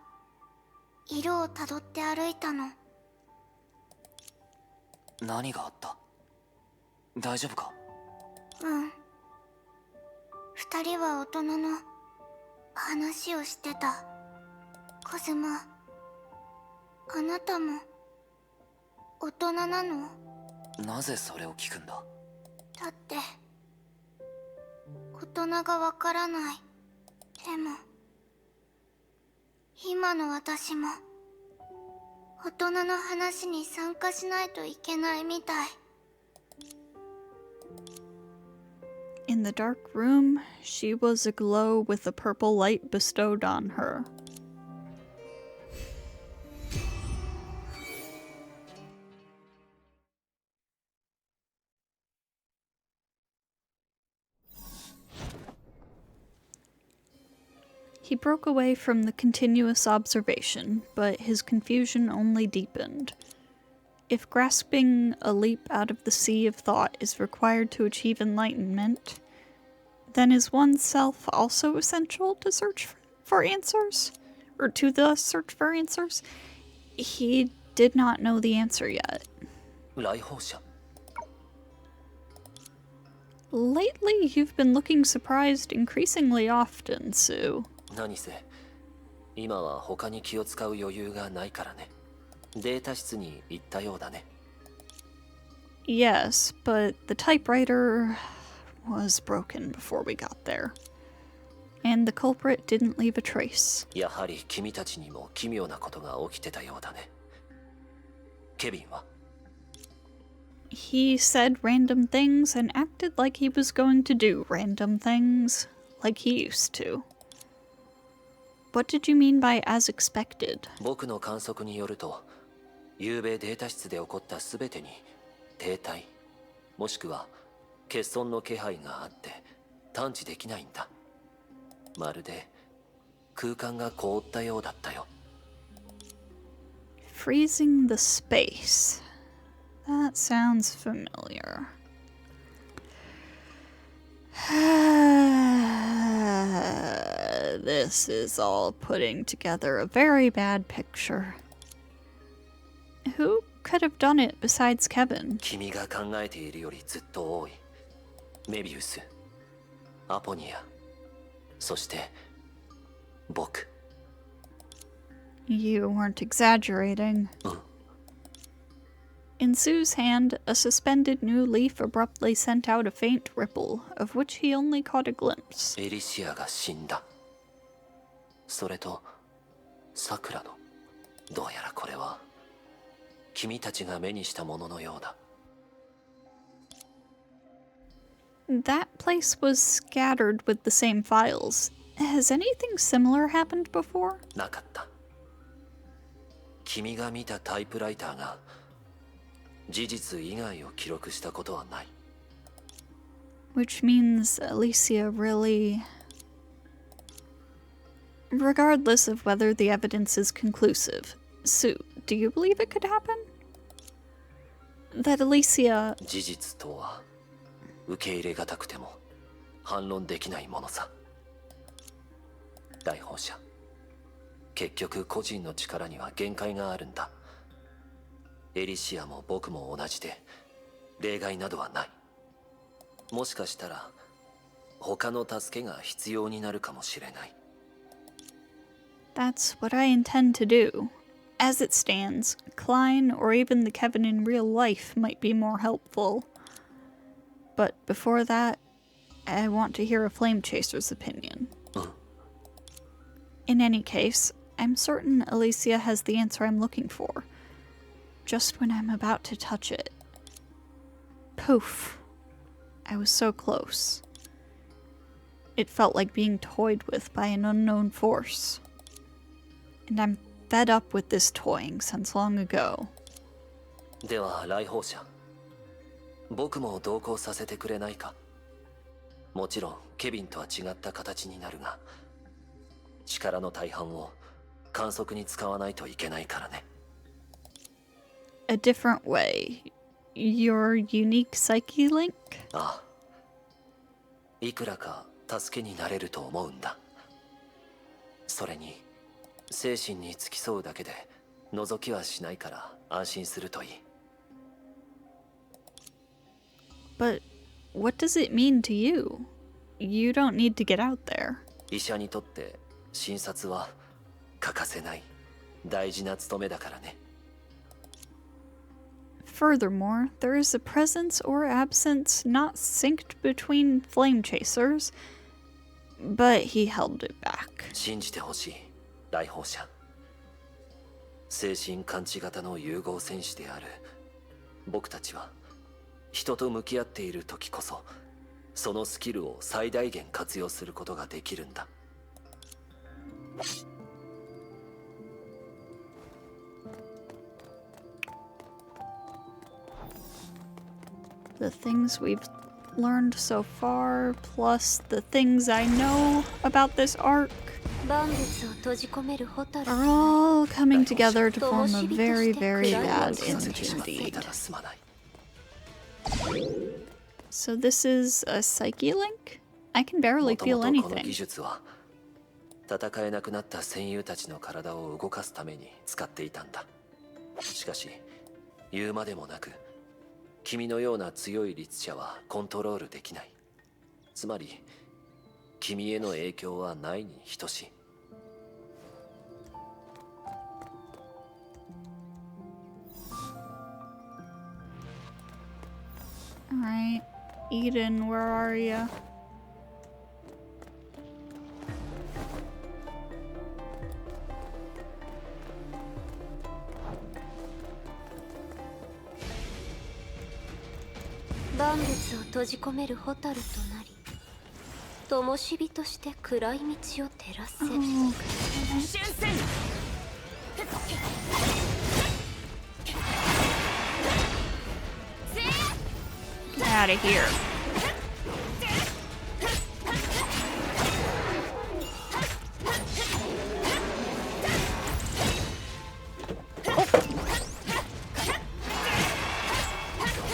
色をたどって歩いたの。何があった? 大丈夫か? うん。二人は大人の話をしてた。コズマ、あなたも大人なの？なぜそれを聞くんだ? だって大人がわからない。でも今の私も大人の話に参加しないといけないみたい。 In the dark room, she was aglow with the purple light bestowed on her. He broke away from the continuous observation, but his confusion only deepened. If grasping a leap out of the sea of thought is required to achieve enlightenment, then is one's self also essential to search for answers? Or to the search for answers? He did not know the answer yet. 来訪者? Lately, you've been looking surprised increasingly often, Sue. 何せ、今は他に気を使う余裕がないからね。データ室に行ったようだね。Yes, but the typewriter was broken before we got there. And the culprit didn't leave a trace. やはり君たちにも奇妙なことが起きてたようだね。ケビンは? He said random things and acted like he was going to do random things, like he used to. What did you mean by as expected? 僕の観測によると、昨べデータ室で起こったすべてに停滞、もしくは欠損の気配があって探知できないんだ。まるで空間が凍ったようだったよ。Freezing the space. That sounds familiar. This is all putting together a very bad picture. Who could have done it besides Kevin? 君が考えているよりずっと多い。メビウス、アポニア、そして僕。You weren't exaggerating. In Sue's hand, a suspended new leaf abruptly sent out a faint ripple, of which he only caught a glimpse. エリシアが死んだ。それと、サクラの。どうやらこれは、君たちが目にしたもののようだ。That place was scattered with the same files. Has anything similar happened before? なかった。君が見たタイプライターが、事実以外を記録したことはない。Which means Elysia really... Regardless of whether the evidence is conclusive, Sue, do you believe it could happen? That Elysia... 事実とは、受け入れがたくても、反論できないものさ。来訪者。結局個人の力には限界があるんだ。エリシアも僕も同じで、例外などはない。もしかしたら、他の助けが必要になるかもしれない。That's what I intend to do. As it stands, Klein or even the Kevin in real life might be more helpful. But before that, I want to hear a Flame Chaser's opinion. In any case, I'm certain Elysia has the answer I'm looking for. Just when I'm about to touch it. Poof. I was so close. It felt like being toyed with by an unknown force. And I'm fed up with this toying since long ago. では来訪者、僕も同行させてくれないか。もちろんケビンとは違った形になるが、力の大半を観測に使わないといけないからね。A different way. Your unique psyche link? ああ。いくらか助けになれると思うんだ。それに、精神に付き添うだけで覗きはしないから安心するといい。But what does it mean to you? You don't need to get out there. 医者にとって診察は欠かせない大事な務めだからね。Furthermore, there is a presence or absence not synced between flame chasers, but he held it back. 信じてほしい、来訪者。精神感知型の融合戦士である僕たちは、人と向き合っている時こそ、そのスキルを最大限活用することができるんだ。The things we've learned so far, plus the things I know about this arc, are all coming together to form a very, very bad image indeed. So this is a psyche link? I can barely feel anything. 戦えなくなった戦友たちの体を動かすために使っていたんだ。しかし、言うまでもなく、君のような強い律者はコントロールできない。つまり、君への影響はないに等しい。Alright, Eden, where are ya? Out of here.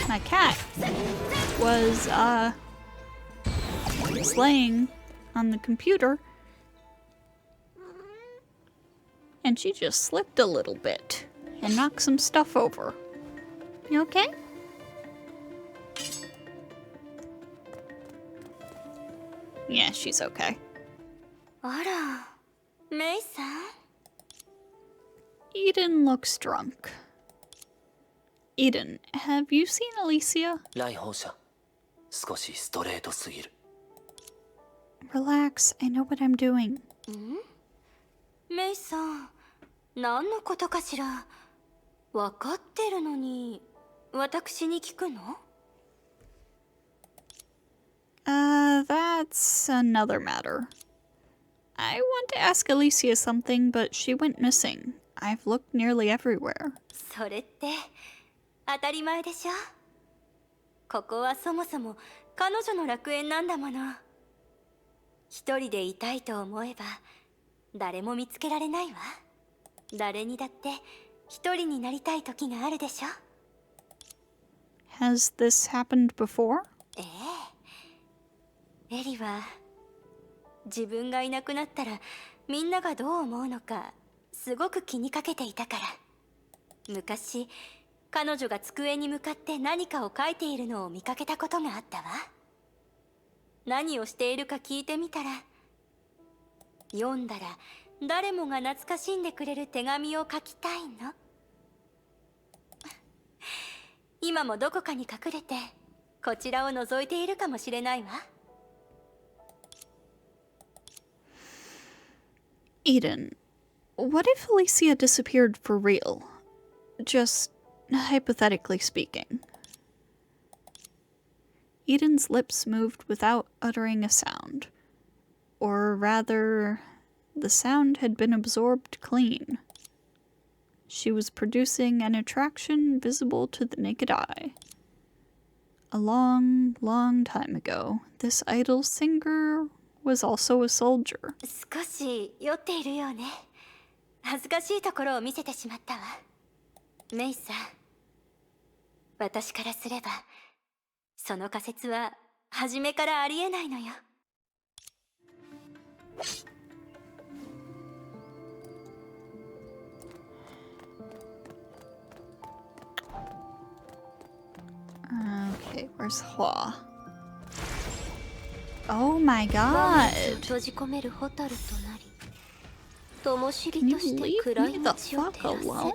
My cat was laying on the computer and she just slipped a little bit and knocked some stuff over. You okay? Yeah, she's okay. Eden looks drunk. Eden, have you seen Elysia? 来訪者、少しストレートすぎる。 Relax, I know what I'm doing. メイさん、何のことかしら。分かってるのに私に聞くの？ That's another matter. I want to ask Elysia something, but she went missing. I've looked nearly everywhere. それって当たり前でしょ。ここはそもそも彼女の楽園なんだもの。一人でいたいと思えば誰も見つけられないわ。誰にだって一人になりたい時があるでしょ。 Has this happened before? ええ。エリは自分がいなくなったらみんながどう思うのかすごく気にかけていたから。昔彼女が机に向かって何かを書いているのを見かけたことがあったわ。何をしているか聞いてみたら、読んだら誰もが懐かしんでくれる手紙を書きたいの。今もどこかに隠れてこちらを覗いているかもしれないわ。Eden, what if Elysia disappeared for real? Just hypothetically speaking. Eden's lips moved without uttering a sound. Or rather, the sound had been absorbed clean. She was producing an attraction visible to the naked eye. A long, long time ago, this idol singer was also a soldier. 少し酔っているようね。恥ずかしいところを見せてしまったわ。メイさん、私からすればその仮説は初めからありえないのよ。Okay, where's Hua? Oh my god! 閉じ込めるホタルとなり、灯火 Can you として leave 暗 me い the 道を fuck 照らせ。 alone?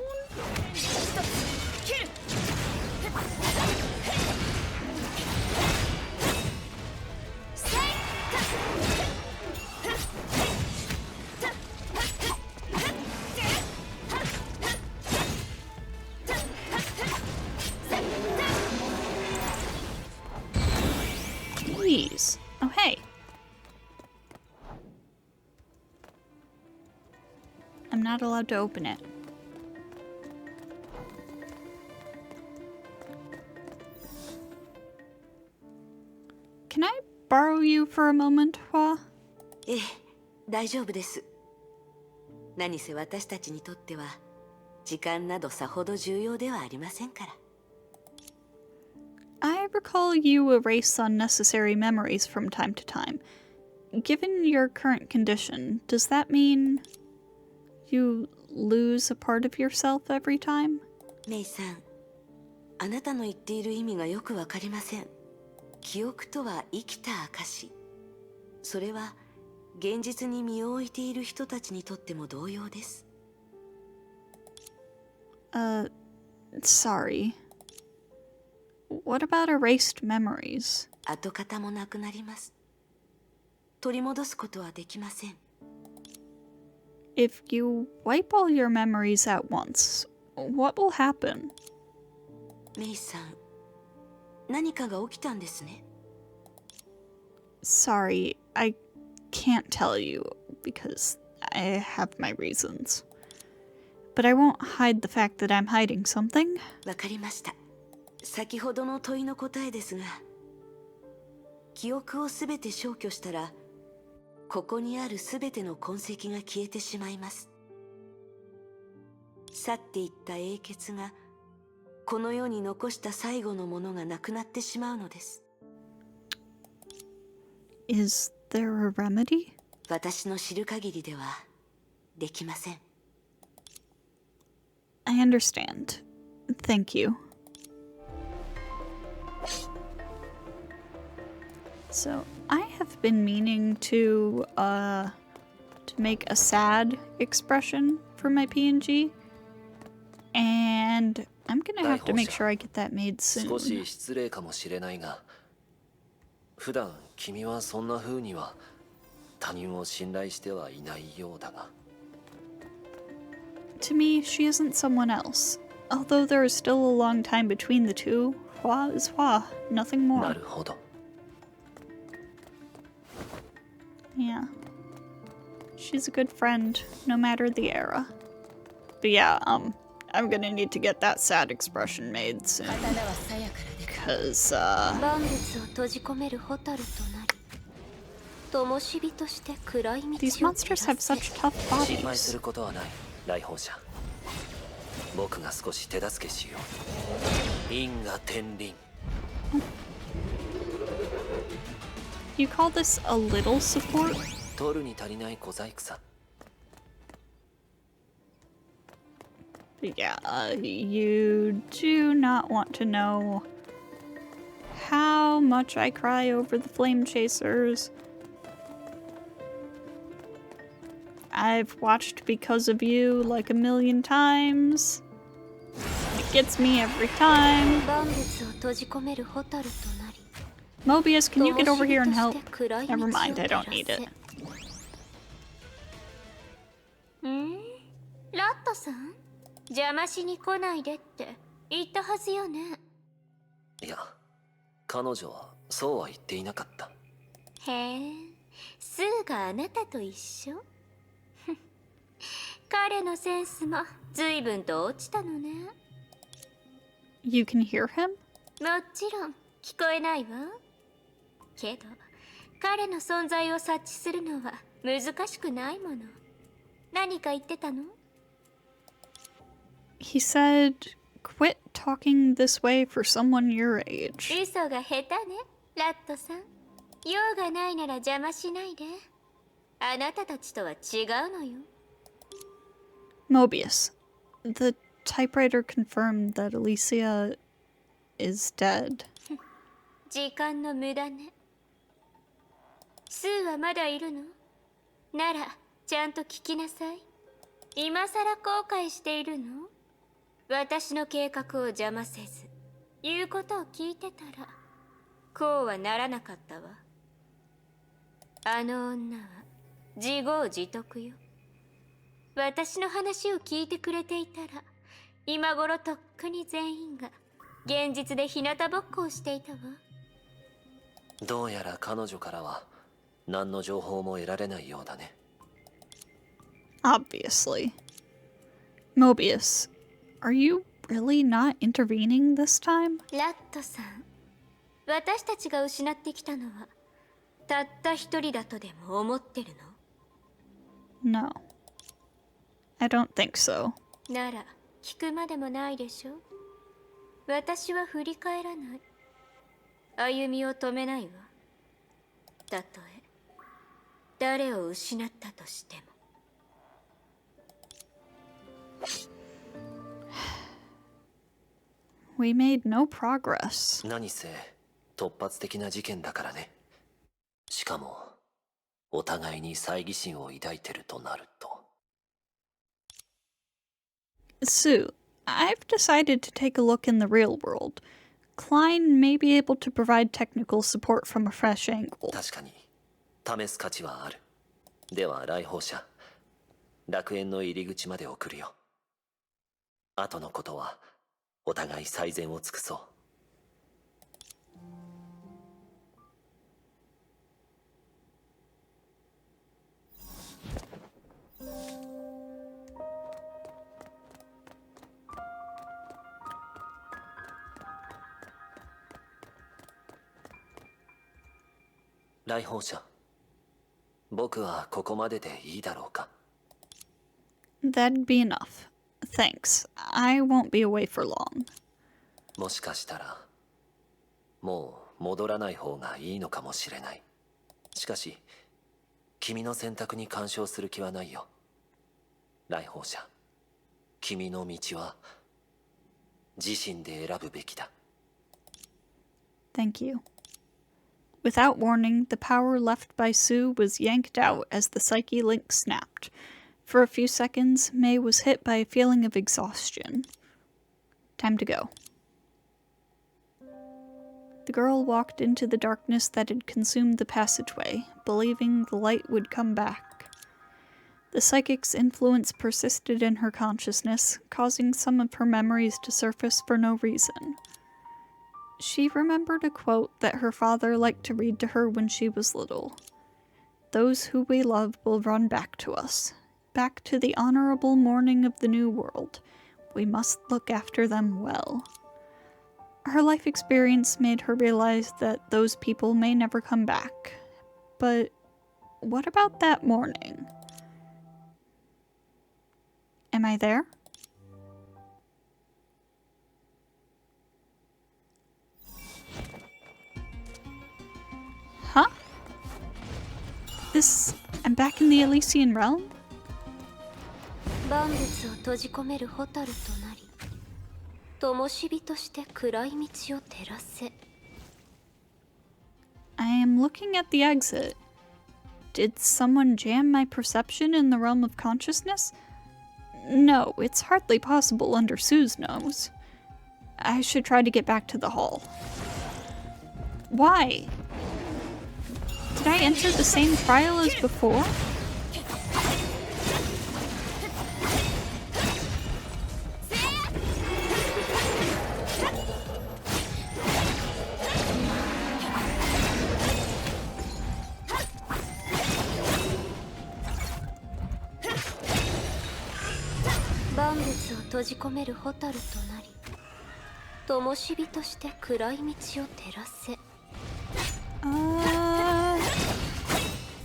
Please. Oh, hey. I'm not allowed to open it. Can I borrow you for a moment, Hua? ええ、大丈夫です。何せ私たちにとっては時間などさほど重要ではありませんから。 I recall you erase unnecessary memories from time to time. Given your current condition, does that mean you lose a part of yourself every time? メイさん、あなたの言っている意味がよくわかりません。記憶とは生きた証。それは現実に身を置いている人たちにとっても同様です。Sorry. What about erased memories? 跡形もなくなります。取り戻すことはできません。If you wipe all your memories at once, what will happen? メイさん、何かが起きたんですね。Sorry, I can't tell you because I have my reasons. But I won't hide the fact that I'm hiding something. わかりました。先ほどの問いの答えですが、記憶をすべて消去したら、ここにあるすべての痕跡が消えてしまいます。去っていった英傑が、この世に残した最後のものがなくなってしまうのです。Is there a remedy? 私の知る限りでは、できません。I understand. Thank you. So, I have been meaning to make a sad expression for my PNG, and I'm gonna have to make sure I get that made 少 soon. し失礼かもしれないが、普段君はそんな風には他人を信頼してはいないようだが。To me, she isn't someone else. Although there is still a long time between the two, Hua is Hua, nothing な more. るほど。 Yeah. She's a good friend, no matter the era. But yeah, I'm gonna need to get that sad expression made soon. 刀は鞘から出た Cause, 万物を閉じ込める蛍となり灯火として暗い道を these monsters have such tough 心配す bodies. ることはない、来訪者。僕が少し手助けしよう。因果天輪。You call this a little support? 取るに足りない小細工さ。 Yeah, you do not want to know how much I cry over the flame chasers. I've watched Because of You like a million times. It gets me every time. 万物を閉じ込める蛍となり Mobius, can you get 灯 over 火 here と and し help? て暗い道を Never mind, I don't 照 need ら it. せラットさん邪魔しに来ないでって言ったはずよね。いや、彼女はそうは言っていなかった。へえ、スーがあなたと一緒彼のセンスも随分と落ちたのね。 You can hear him? もちろん聞こえないわ。けど彼の存在を察知するのは難しくないもの。何か言ってたの？ He said, quit talking this way for someone your age. 嘘が下手ね、ラットさん。用がないなら邪魔しないで。あなたたちとは違うのよ。 Mobius, the typewriter confirmed that Elysia is dead. 時間の無駄ね。スーはまだいるの？ならちゃんと聞きなさい。今さら後悔しているの？私の計画を邪魔せず言うことを聞いてたらこうはならなかったわ。あの女は自業自得よ。私の話を聞いてくれていたら今頃とっくに全員が現実で日向ぼっこをしていたわ。どうやら彼女からは何の情報も得られないようだね。 Obviously. Mobius, are you really not intervening this time? ラットさん、私たちが失ってきたのはたった一人だとでも思ってるの？ No. I don't think so. なら聞くまでもないでしょ。私は振り返らない。歩みを止めないわ。たとえ誰を失ったとしても。We made no progress. 何せ突発的な事件だからね。しかもお互いに猜疑心を抱いてるとなると。 Sue, I've decided to take a look in the real world. Klein may be able to provide technical support from a fresh angle. 確かに試す価値はある。では来訪者、楽園の入り口まで送るよ。後のことはお互い最善を尽くそう。来訪者、僕はここまででいいだろうか。 That'd be enough. Thanks. I won't be away for long. もしかしたらもう戻らない方がいいのかもしれない。しかし君の選択に干渉する気はないよ。来訪者、君の道は自身で選ぶべきだ。 Thank you. Without warning, the power left by Sue was yanked out as the psyche link snapped. For a few seconds, May was hit by a feeling of exhaustion. Time to go. The girl walked into the darkness that had consumed the passageway, believing the light would come back. The psychic's influence persisted in her consciousness, causing some of her memories to surface for no reason. She remembered a quote that her father liked to read to her when she was little. "Those who we love will run back to us, back to the honorable morning of the new world. We must look after them well." Her life experience made her realize that those people may never come back. But what about that morning? Am I there? Huh? I'm back in the Elysian realm? 万物を閉じ込める蛍となり、灯火として暗い道を照らせ。I am looking at the exit. Did someone jam my perception in the realm of consciousness? No, it's hardly possible under Sue's nose. I should try to get back to the hall. Why? Did I enter the same trial as before?万物を閉じ込める蛍となり、灯火として暗い道を照らせ。What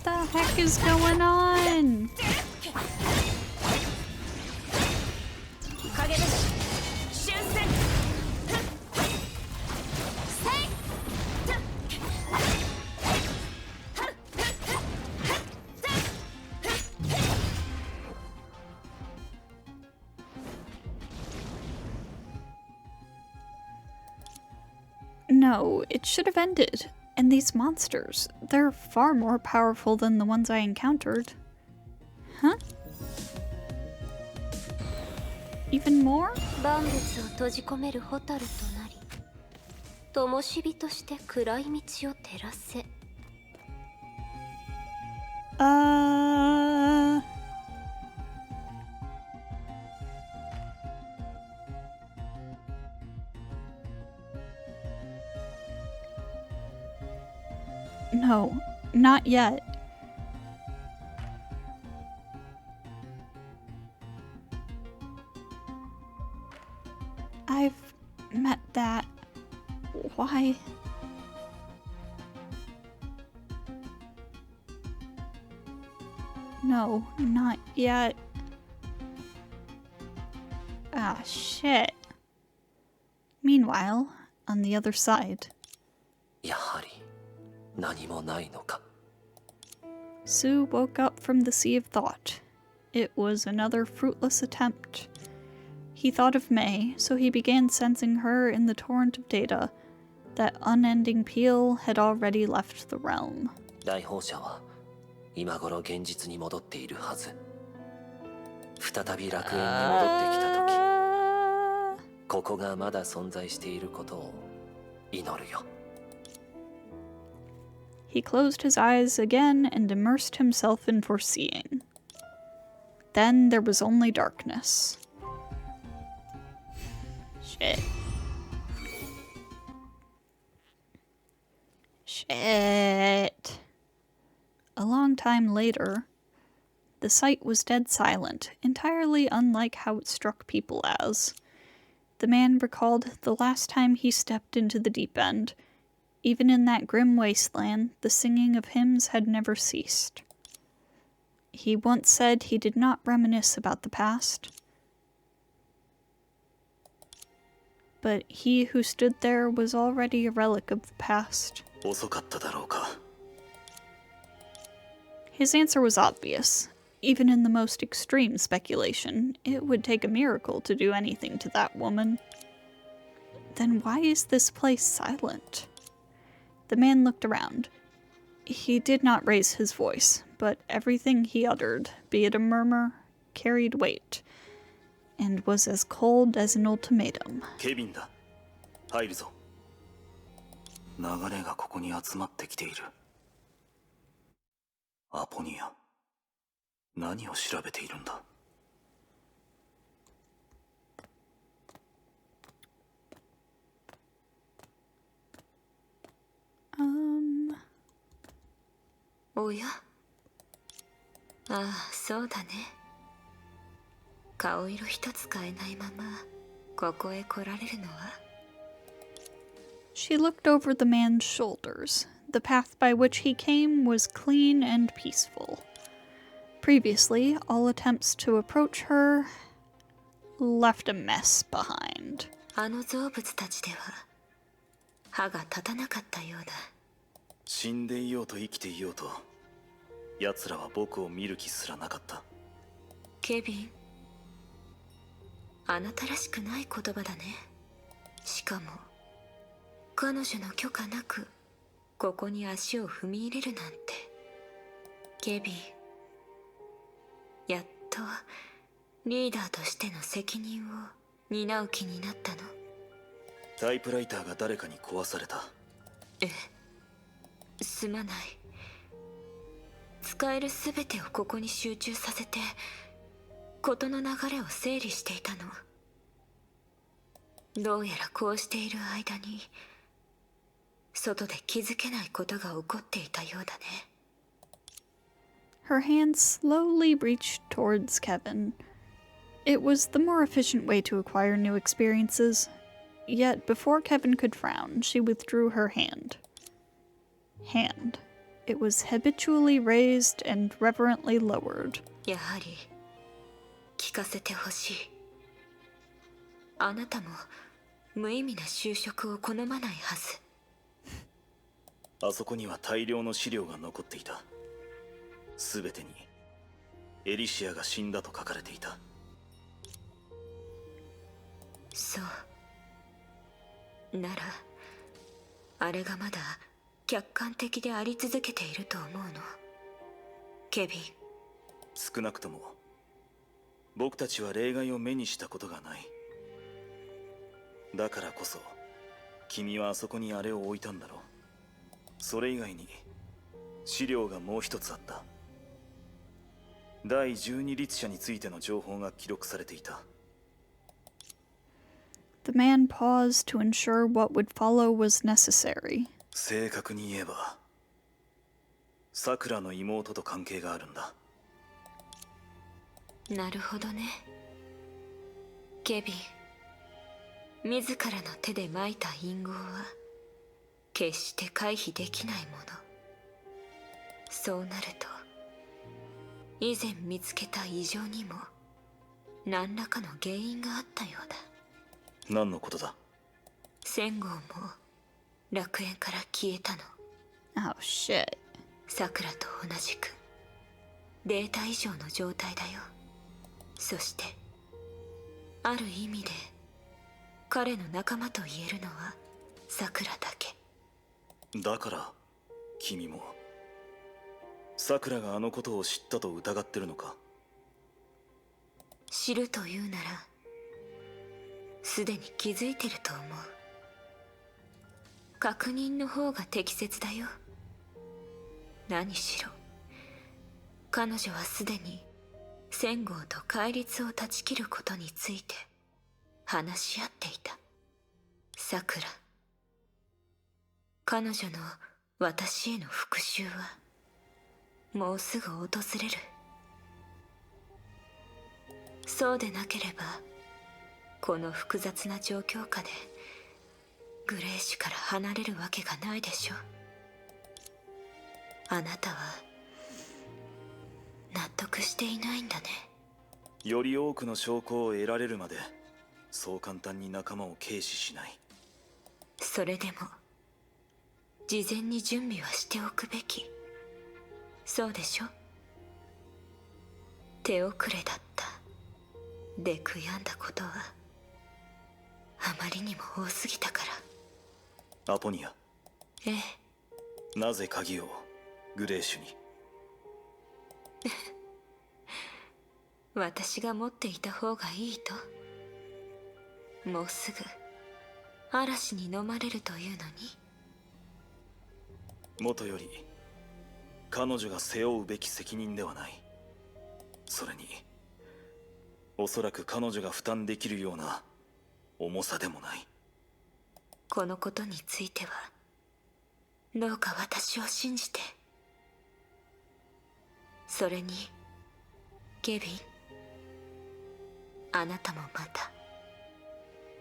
the heck is going on? No, it should have ended. And these monsters, they're far more powerful than the ones I encountered. Huh? Even more? 万物を閉じ込める蛍となり、灯火として暗い道を照らせ。No, not yet. I've met that. Why? No, not yet. Ah, shit. Meanwhile, on the other side. やはり何もないのか。 Sue woke up from the sea of thought. It was another fruitless attempt. He thought of May, so he began sensing her in the torrent of data. That unending peal had already left the realm. 来訪者は今頃現実に戻っているはず。再び楽園に戻ってきた時、ここがまだ存在していることを祈るよ。 He closed his eyes again and immersed himself in foreseeing. Then there was only darkness. Shit. Shit. A long time later, the site was dead silent, entirely unlike how it struck people as. The man recalled the last time he stepped into the deep end. Even in that grim wasteland, the singing of hymns had never ceased. He once said he did not reminisce about the past. But he who stood there was already a relic of the past. 遅かっただろうか。 His answer was obvious. Even in the most extreme speculation, it would take a miracle to do anything to that woman. Then why is this place silent? The man looked around. He did not raise his voice, but everything he uttered, be it a murmur, carried weight. and was as cold as an ultimatum. ケビンだ。入るぞ。流れがここに集まってきている。アポニア、何を調べているんだ。おや、ああ、そうだね。顔色一つ変えないままここへ来られるのは。 She looked over the man's shoulders. The path by which he came was clean and peaceful. Previously, all attempts to approach her left a mess behind. あの造物たちでは歯が立たなかったようだ。死んでいようと生きていようと、奴らは僕を見る気すらなかった。ケビン、あなたらしくない言葉だね。しかも彼女の許可なくここに足を踏み入れるなんて。ケビン、やっとリーダーとしての責任を担う気になったの？タイプライターが誰かに壊された。え、すまない。使える全てをここに集中させて事の流れを整理していたの。どうやらこうしている間に外で気づけないことが起こっていたようだね。 Her hands slowly reached towards Kevin. It was the more efficient way to acquire new experiences. Yet before Kevin could frown, she withdrew her hand. It was habitually raised and reverently lowered. やはり聞かせてほしい。あなたも無意味な就職を好まないはず。あそこには大量の資料が残っていた。すべてにエリシアが死んだと書かれていた。そうならあれがまだ客観的であり続けていると思うの？ケビン。少なくとも僕たちは例外を目にしたことがない。だからこそ君はあそこにあれを置いたんだろう。それ以外に資料がもう一つあった。第12律者についての情報が記録されていた。The man paused to ensure what would follow was necessary. 正確に言えばさくらの妹と関係があるんだ。なるほどね。ケビン、自らの手でまいた隠語は決して回避できないもの。そうなると以前見つけた異常にも何らかの原因があったようだ。何のことだ？1000号も楽園から消えたの。Oh shit. さくらと同じくデータ以上の状態だよ。そしてある意味で彼の仲間と言えるのはさくらだけ。だから君もさくらがあのことを知ったと疑ってるのか？知るというならすでに気づいてると思う。確認の方が適切だよ。何しろ彼女はすでに1000号と戒律を断ち切ることについて話し合っていた。さくら、彼女の私への復讐はもうすぐ訪れる。そうでなければこの複雑な状況下でグレーシュから離れるわけがないでしょ。あなたは納得していないんだね。より多くの証拠を得られるまでそう簡単に仲間を軽視しない。それでも事前に準備はしておくべき。そうでしょ。手遅れだったで悔やんだことはあまりにも多すぎたかアポニア、ら。ええ。なぜ鍵をグレーシュに？私が持っていた方がいいと？もうすぐ嵐に飲まれるというのに。もとより彼女が背負うべき責任ではない。それにおそらく彼女が負担できるような重さでもない。このことについてはどうか私を信じて。それにケビン、あなたもまた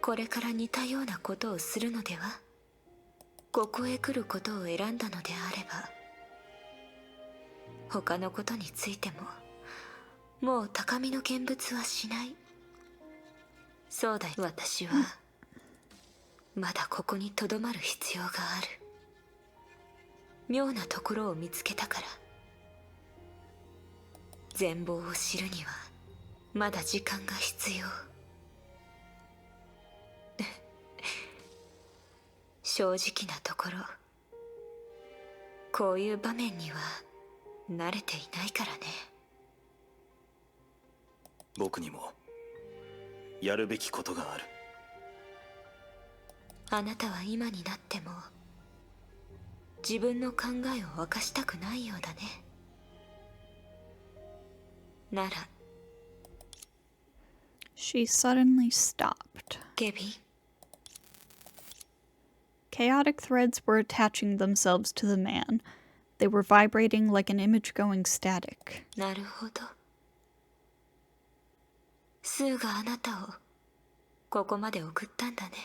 これから似たようなことをするのでは？ここへ来ることを選んだのであれば、他のことについてももう高みの見物はしない。そうだよ、私はまだここにとどまる必要がある。妙なところを見つけたから。全貌を知るにはまだ時間が必要。正直なところ、こういう場面には慣れていないからね。僕にもやるべきことがある。あなたは今になっても自分の考えを明かしたくないようだね。なら She suddenly stopped. ケビン、 Chaotic threads were attaching themselves to the man. They were vibrating like an image going static. なるほど。スーがあなたをここまで送ったんだね。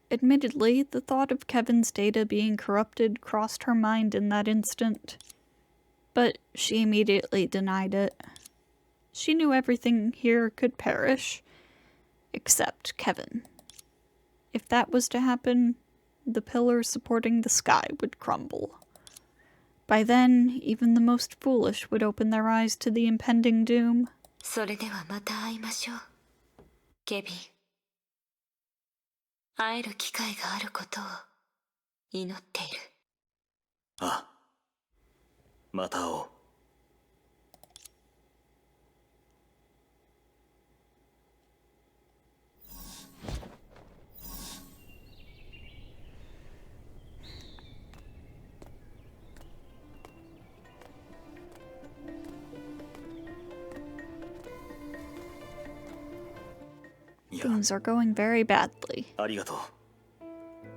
Admittedly, the thought of Kevin's data being corrupted crossed her mind in that instant. But she immediately denied it. She knew everything here could perish. Except Kevin. If that was to happen, the pillar supporting the sky would crumble. By then, even the most foolish would open their eyes to the impending doom. それではまた会いましょう、ケビン。会える機会があることを祈っている。ああ、また会おう。Things are going very badly. ありがとう。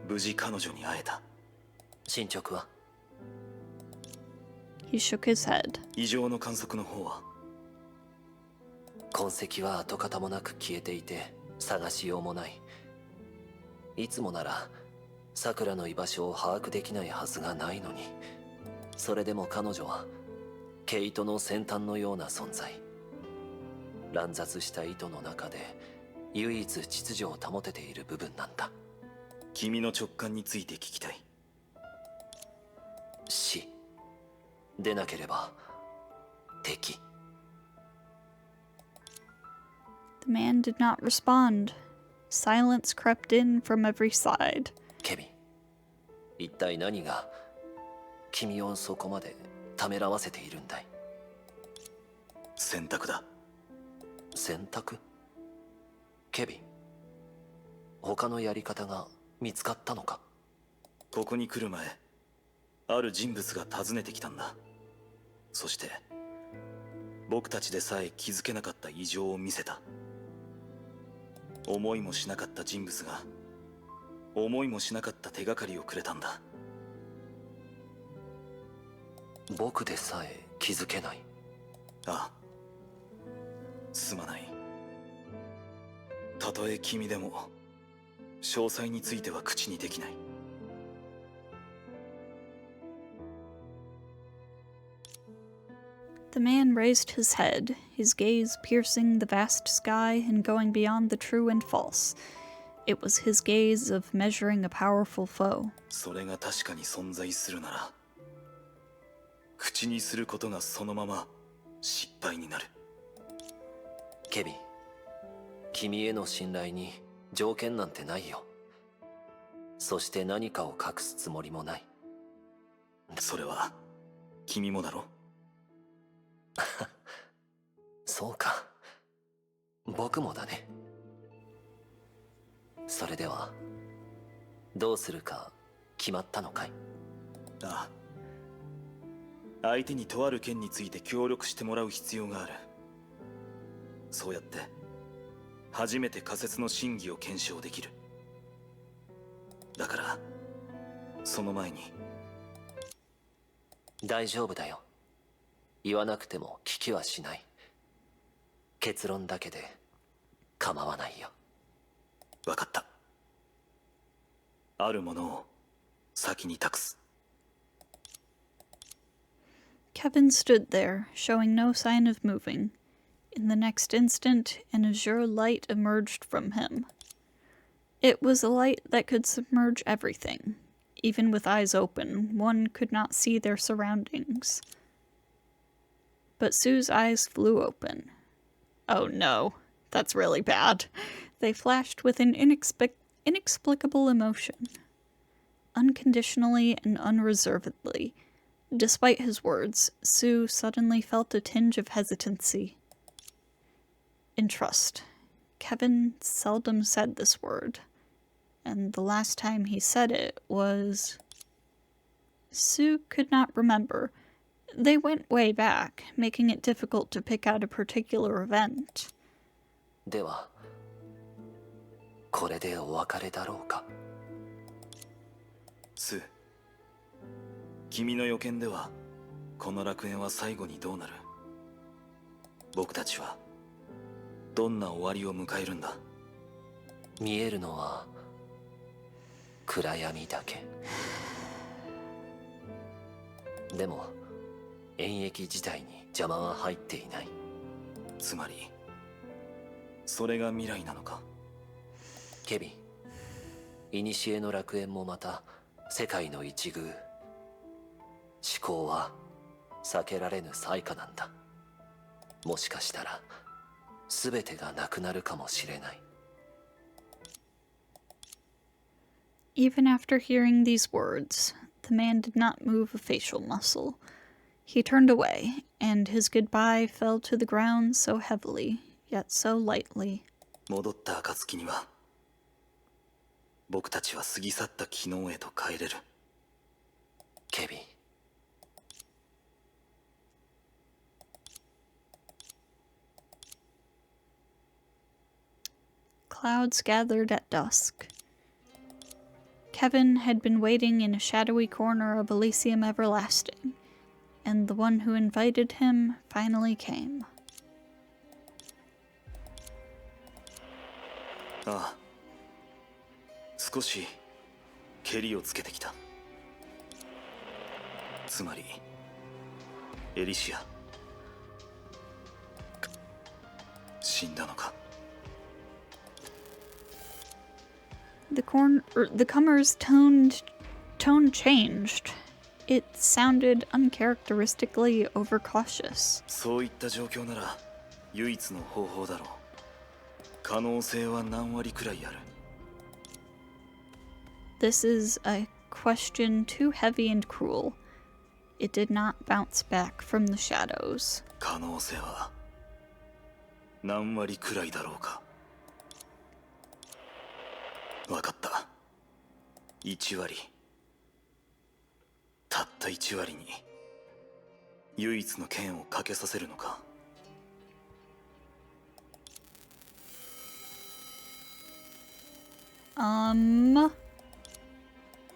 無事彼女に会えた。進捗は？ He shook his head. 異常の観測の方は？痕跡は跡形もなく消えていて探しようもない。いつもならさくらの居場所を把握できないはずがないのに、それでも彼女は毛糸の先端のような存在。乱雑した糸の中で唯一秩序を保てている部分なんだ。君の直感について聞きたい。死でなければ敵。 The man did not respond. Silence crept in from every side. ケビン、一体何が君をそこまでためらわせているんだい？選択だ。選択？ケビン、他のやり方が見つかったのか？ここに来る前、ある人物が訪ねてきたんだ。そして僕たちでさえ気づけなかった異常を見せた。思いもしなかった人物が思いもしなかった手がかりをくれたんだ。僕でさえ気づけない？ああ、すまない。たとえ君でも詳細については口にできない。The man raised his head, his gaze piercing the vast sky and going beyond the true and false. It was his gaze of measuring a powerful foe. それが確かに存在するなら、口にすることがそのまま失敗になる。ケビン、君への信頼に条件なんてないよ。そして何かを隠すつもりもない。それは君もだろ？そうか。僕もだね。それではどうするか決まったのかい？ああ、相手にとある件について協力してもらう必要がある。そうやって初めて仮説の真偽を検証できる。だからその前に。大丈夫だよ。言わなくても聞きはしない。結論だけで構わないよ。分かった。あるものを先に託す。 Kevin stood there, showing no sign of moving. In the next instant, an azure light emerged from him. It was a light that could submerge everything. Even with eyes open, one could not see their surroundings. But Sue's eyes flew open. Oh no, that's really bad. They flashed with an inexplicable emotion. Unconditionally and unreservedly. Despite his words, Sue suddenly felt a tinge of hesitancy. In trust. Kevin seldom said this word, and the last time he said it was... Sue could not remember. They went way back, making it difficult to pick out a particular event. では、これでお別れだろうか。スー、君の予見ではこの楽園は最後にどうなる？僕たちはどんな終わりを迎えるんだ？見えるのは暗闇だけ。でも演疫自体に邪魔は入っていない。つまりそれが未来なのか？ケビン、古の楽園もまた世界の一遇。思考は避けられぬ災禍なんだ。もしかしたら全てがなくなるかもしれない。Even after hearing these words, the man did not move a facial muscle. He turned away, and his goodbye fell to the ground so heavily, yet so lightly. 戻った暁には僕たちは過ぎ去った昨日へと帰れる。ケビン。Clouds gathered at dusk. Kevin had been waiting in a shadowy corner of Elysium Everlasting, and the one who invited him finally came. ああ、少しケリをつけてきた。つまりエリシア死んだのか。The comer's tone changed. It sounded uncharacteristically overcautious. そういった状況なら唯一の方法だろう。可能性は何割くらいある？ This is a question too heavy and cruel. It did not bounce back from the shadows. 可能性は何割くらいだろうか。わかった。1割。たった1割に唯一の剣をかけさせるのか。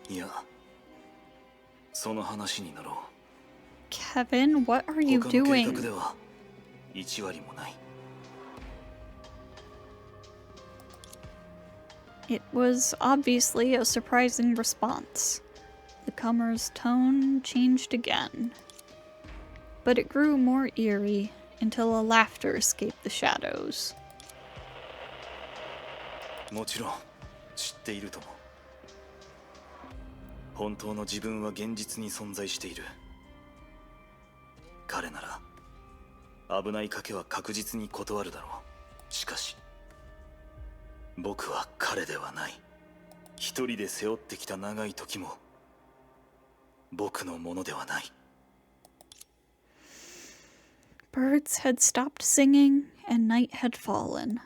いや、その話になろう。Kevin, what are you 他の計画 doing? では1割もない。It was obviously a surprising response. The comer's tone changed again. But it grew more eerie until a laughter escaped the shadows. もちろん知っているとも。本当の自分は現実に存在している。彼なら危ない賭けは確実に断るだろう。しかし僕は彼ではない。一人で背負ってきた長い時も僕のものではない。birds had stopped singing and night had fallen.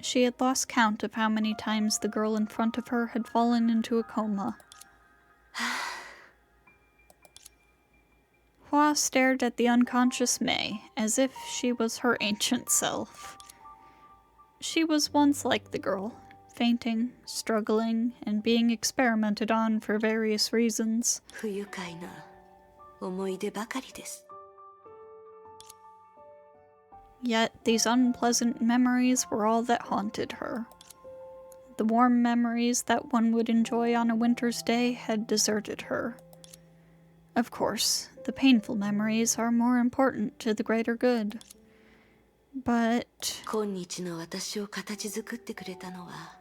She had lost count of how many times the girl in front of her had fallen into a coma. Hua stared at the unconscious Mei as if she was her ancient self. She was once like the girl, fainting, struggling, and being experimented on for various reasons. 不愉快な思い出ばかりです。 Yet these unpleasant memories were all that haunted her. The warm memories that one would enjoy on a winter's day had deserted her. Of course, the painful memories are more important to the greater good. But 今日の私を形作ってくれたのは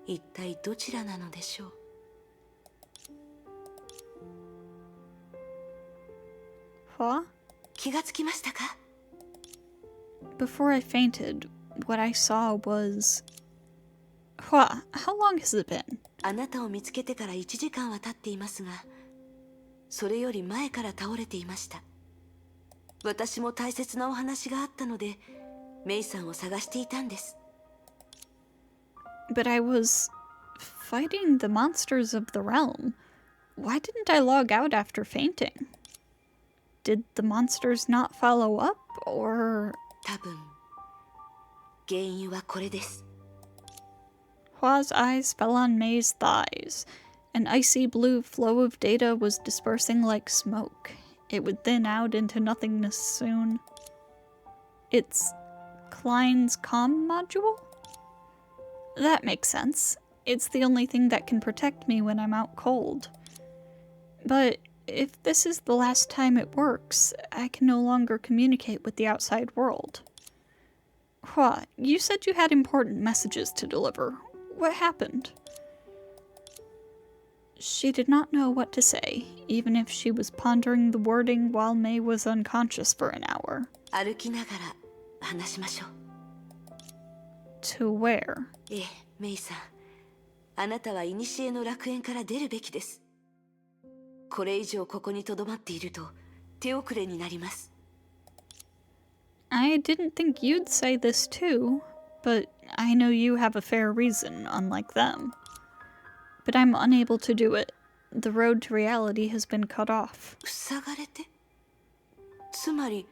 一体どちらなのでしょう。 Hua? 気がつきましたか？ Before I fainted, what I saw was... Hua, how long has it been? あなたを見つけてから1時間は経っていますが、それより前から倒れていました。私も大切なお話があったので、メイさんを探していたんです。 But I was fighting the monsters of the realm. Why didn't I log out after fainting? Did the monsters not follow up, or... 多分、原因はこれです。 Hua's eyes fell on Mei's thighs. An icy blue flow of data was dispersing like smoke. It would thin out into nothingness soon. It's Klein's comm module? That makes sense. It's the only thing that can protect me when I'm out cold. But if this is the last time it works, I can no longer communicate with the outside world. Hua, you said you had important messages to deliver. What happened? She did not know what to say, even if she was pondering the wording while Mei was unconscious for an hour. 歩きながら話しましょう。 To where? ええ、メイさん。あなたは古の楽園から出るべきです。これ以上ここに留まっていると手遅れになります。 I didn't think you'd say this too, but I know you have a fair reason, unlike them. But I'm unable to do it. The road to reality has been cut off. 塞がれて？つまり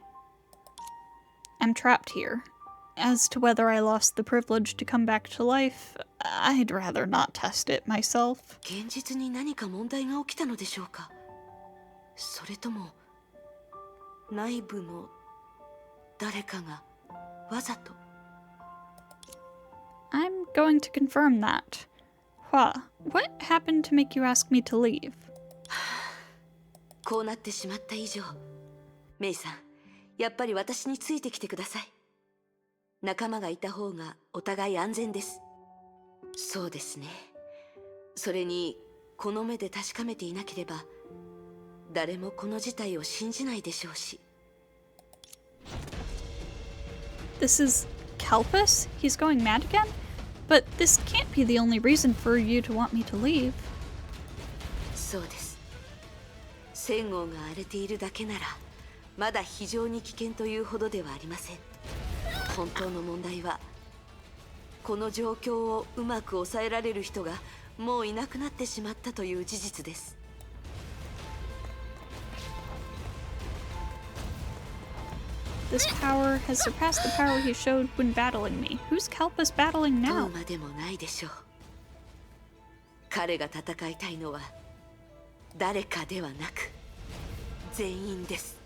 I'm trapped here. As to whether I lost the privilege to come back to life, I'd rather not test it myself. 現実に何か問題が起きたのでしょうか？それとも内部の誰かがわざと？ I'm going to confirm that. Hua, what happened to make you ask me to leave? こうなってしまった以上、メイさん、やっぱり私についてきてください。仲間がいた方がお互い安全です。そうですね。それに、この目で確かめていなければ、誰もこの事態を信じないでしょうし。This is Kelpis? He's going mad again? But this can't be the only reason for you to want me to leave. そうです。戦壕が荒れているだけなら、まだ非常に危険というほどではありません。本当の問題は、この状況をうまく抑えられる人がもういなくなってしまったという事実です。 This power has surpassed the power he showed when battling me. Who's Kelpis battling ど now? うまでもないでしょう。彼が戦いたいのは誰かではなく全員です。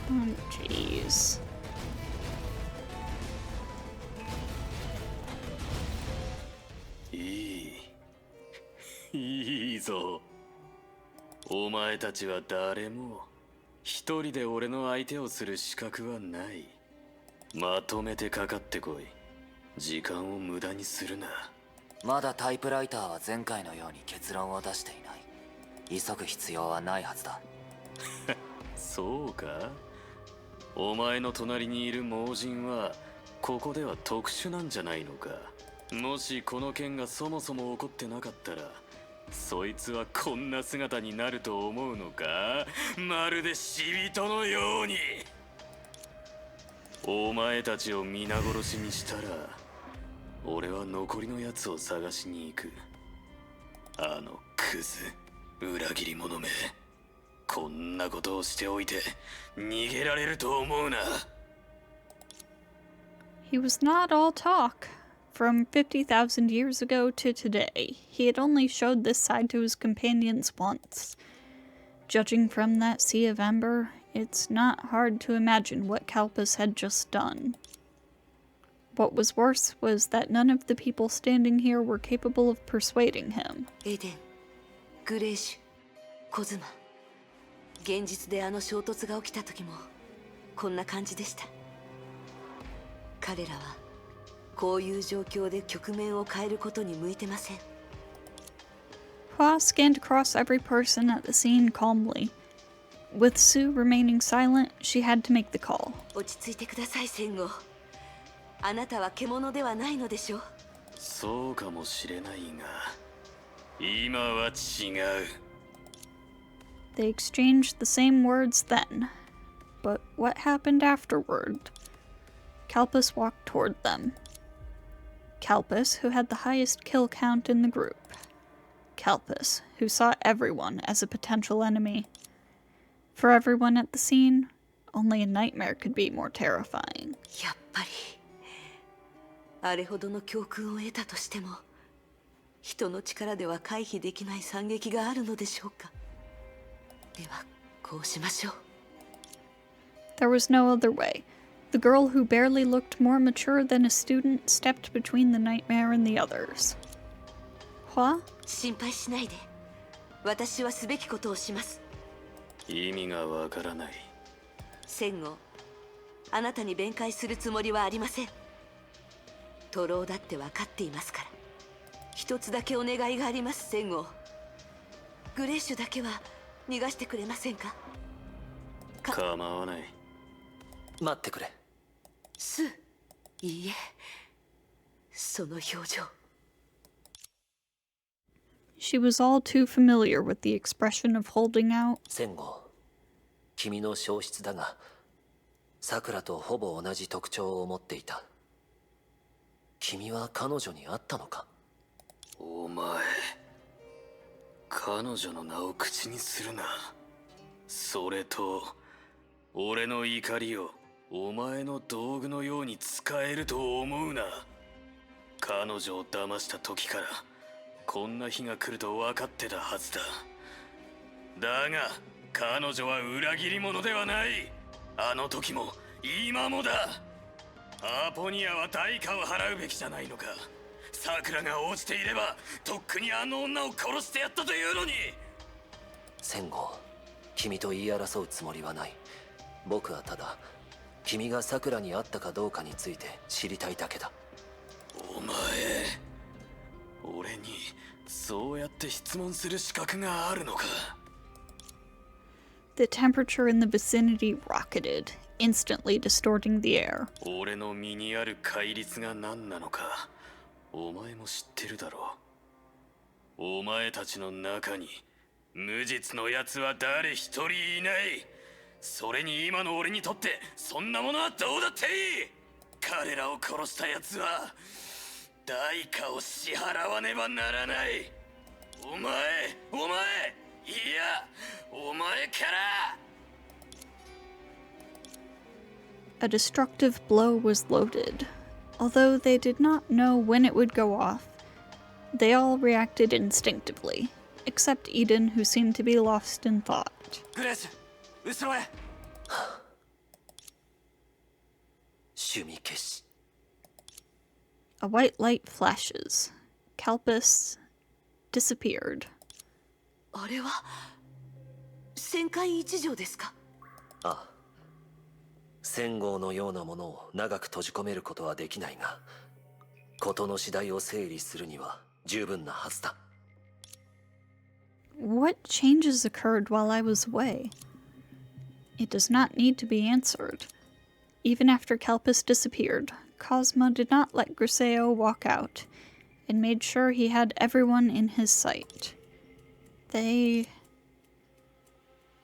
Oh, jeez. いいぞ。お前たちは誰も一人で俺の相手をする資格はない。まとめてかかってこい。時間を無駄にするな。まだタイプライターは前回のように結論を出していない。急ぐ必要はないはずだ。そうか。お前の隣にいる盲人はここでは特殊なんじゃないのか。もしこの件がそもそも起こってなかったら、そいつはこんな姿になると思うのか。まるで死人のように。お前たちを皆殺しにしたら、俺は残りのやつを探しに行く。あのクズ、裏切り者め。こんなことをしておいて逃げられると思うな。 He was not all talk. From 50,000 years ago to today, he had only showed this side to his companions once. Judging from that sea of ember, it's not hard to imagine what Kalpus had just done. What was worse was that none of the people standing here were capable of persuading him. エデン、グレイシュ、コズマ。現実であの衝突が起きた時もこんな感じでした。彼らはこういう状況で局面を変えることに向いてません。Hua scanned across every person at the scene calmly. With Sue remaining silent, she had to make the call. 落ち着いてください、戦後。あなたは獣ではないのでしょう。そうかもしれないが、今は違う。They exchanged the same words then. But what happened afterward? Kalpus walked toward them. Kalpus, who had the highest kill count in the group. Kalpus, who saw everyone as a potential enemy. For everyone at the scene, only a nightmare could be more terrifying. やっぱりあれほどの教訓を得たとしても、人の力では回避できない惨劇があるのでしょうか。ではこうしましょう。 There was no other way. The girl who barely looked more mature than a student stepped between the nightmare and the others. Hua? 心配しないで。私はすべきことをします。意味がわからない。戦後、あなたに弁解するつもりはありません。徒労だって分かっていますから。一つだけお願いがあります、戦後。グレッシュだけは逃がしてくれませんか。構わない。待ってくれ。スー、いいえ、その表情。She was all too familiar with the expression of holding out. 戦後、君の消失だが、さくらとほぼ同じ特徴を持っていた。君は彼女に会ったのか。お前、彼女の名を口にするな。それと、俺の怒りをお前の道具のように使えると思うな。彼女を騙した時からこんな日が来ると分かってたはずだ。だが彼女は裏切り者ではない。あの時も今もだ。アポニアは代価を払うべきじゃないのか。サクラが応じていればとっくにあの女を殺してやったというのに。戦後、君と言い争うつもりはない。僕はただ君がさくらに会ったかどうかについて知りたいだけだ。お前、俺にそうやって質問する資格があるのか。 The temperature in the vicinity rocketed, instantly distorting the air. 俺の身にある戒律が何なのかお前も知ってるだろう。お前たちの中に無実のやつは誰一人いない。それに今の俺にとってそんなものはどうだっていい。彼らを殺したやつは代価を支払わねばならない。お前、いや、お前から。 A destructive blow was loaded. Although they did not know when it would go off, they all reacted instinctively, except Eden, who seemed to be lost in thought. グレース、後ろへ。趣味消し。 A white light flashes. Kalpus disappeared. あれは旋回一条ですか。ああ、戦後のようなものを長く閉じ込めることはできないが、事の次第を整理するには十分なはずだ。What changes occurred while I was away? It does not need to be answered. Even after Kelpis disappeared, Cosmo did not let Griseo walk out, and made sure he had everyone in his sight.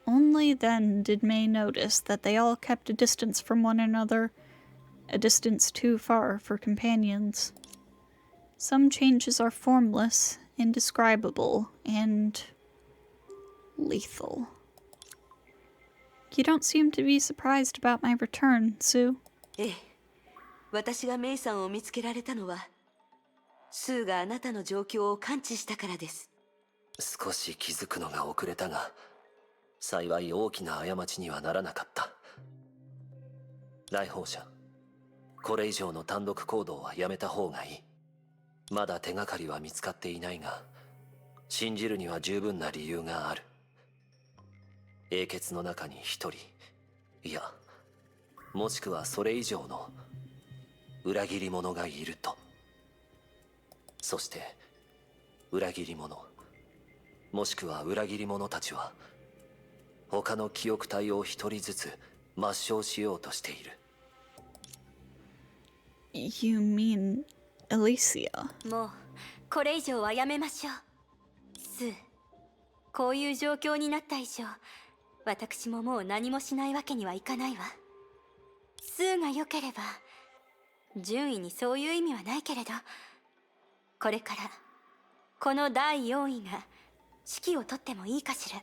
Only then did May notice that they all kept a distance from one another, a distance too far for companions. Some changes are formless, indescribable, and lethal. You don't seem to be surprised about my return, Sue. ええ、私がメイさんを見つけられたのは、スーがあなたの状況を感知したからです。少し気づくのが遅れたが、幸い大きな過ちにはならなかった。来訪者、これ以上の単独行動はやめた方がいい。まだ手がかりは見つかっていないが、信じるには十分な理由がある。英傑の中に一人、いや、もしくはそれ以上の裏切り者がいると。そして裏切り者、もしくは裏切り者たちは他の記憶体を一人ずつ抹消しようとしている。You mean Elysia? もうこれ以上はやめましょう。スー、こういう状況になった以上、私ももう何もしないわけにはいかないわ。スーが良ければ、順位にそういう意味はないけれど、これからこの第4位が指揮を取ってもいいかしら。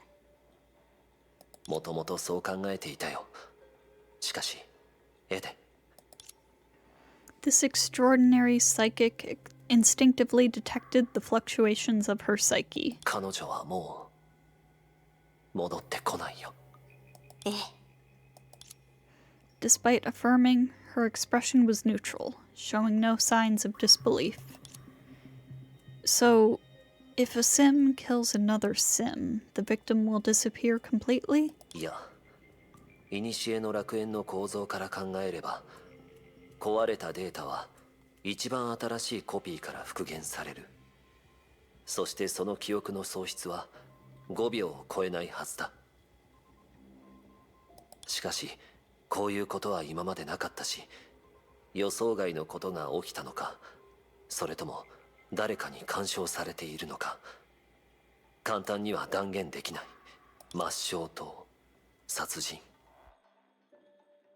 もともとそう考えていたよ。しかし、エデン。This extraordinary psychic instinctively detected the fluctuations of her psyche. 彼女はもう戻ってこないよ。ええ。Despite affirming, her expression was neutral, showing no signs of disbelief. So, if a sim kills another sim, the victim will disappear completely? いや、古の楽園の構造から考えれば、壊れたデータは一番新しいコピーから復元される。そしてその記憶の喪失は5秒を超えないはずだ。しかし、こういうことは今までなかったし、予想外のことが起きたのか、それとも誰かに干渉されているのか、簡単には断言できない。抹消と殺人。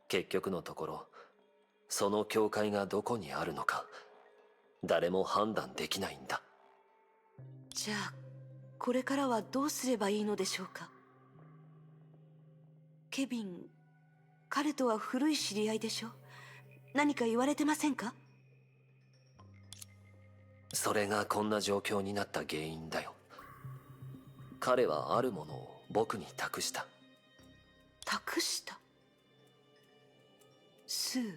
結局のところ、その境界がどこにあるのか、誰も判断できないんだ。じゃあ、これからはどうすればいいのでしょうか。ケビン、彼とは古い知り合いでしょ。何か言われてませんか？それがこんな状況になった原因だよ。彼はあるものを僕に託した。託した？スー、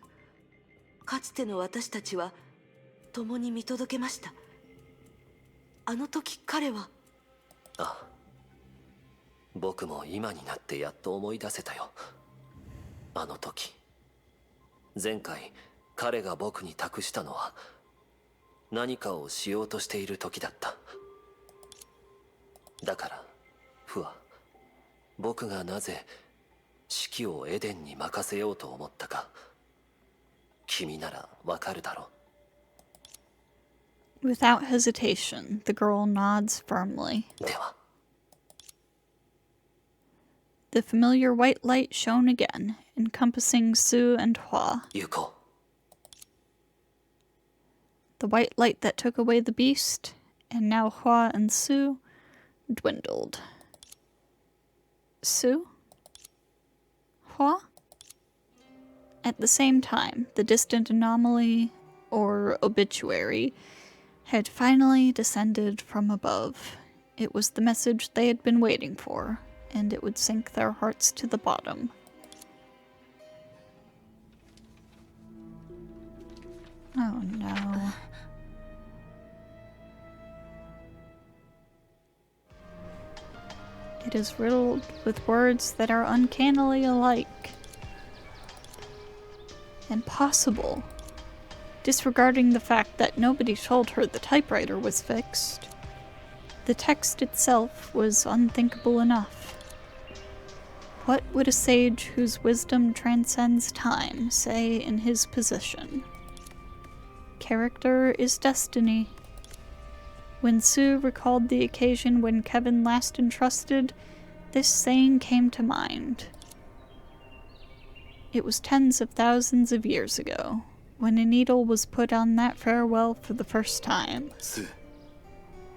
かつての私たちは共に見届けました。あの時彼は。ああ、僕も今になってやっと思い出せたよ。あの時、前回彼が僕に託したのは何かをしようとしている時だった。だからフワ、僕がなぜ指揮をエデンに任せようと思ったか、君ならわかるだろう。Without hesitation, the girl nods firmly. では。The familiar white light shone again, encompassing Sue and Hua. 行こう。The white light that took away the beast, and now Hua and Sue, dwindled. Sue? Hua? At the same time, the distant anomaly, or obituary, had finally descended from above. It was the message they had been waiting for, and it would sink their hearts to the bottom. Oh no. It is riddled with words that are uncannily alike. Impossible. Disregarding the fact that nobody told her the typewriter was fixed. The text itself was unthinkable enough. What would a sage whose wisdom transcends time say in his position? Character is destiny. When Sue recalled the occasion when Kevin last entrusted, this saying came to mind. It was tens of thousands of years ago, when a needle was put on that farewell for the first time. Sue,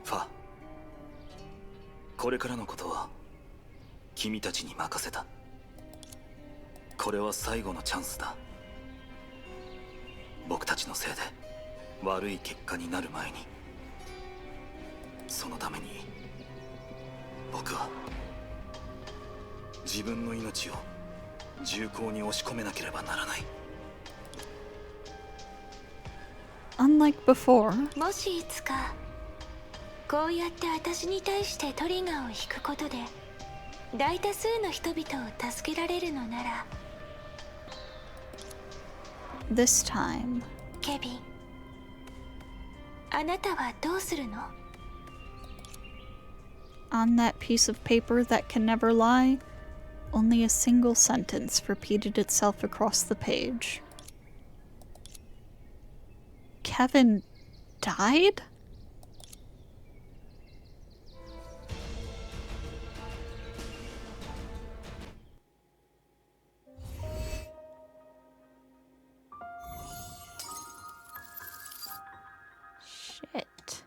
Fa, これからのことは君たちに任せた。これは最後のチャンスだ。僕たちのせいで悪い結果になる前に。そのために僕は自分の命を重厚に押し込めなければならない。Unlike before, もしいつかこうやって私に対してトリガーを引くことで大多数の人々を助けられるのなら this time, ケビン、あなたはどうするの？ on that piece of paper that can never lie, only a single sentence repeated itself across the page. Kevin died? Shit.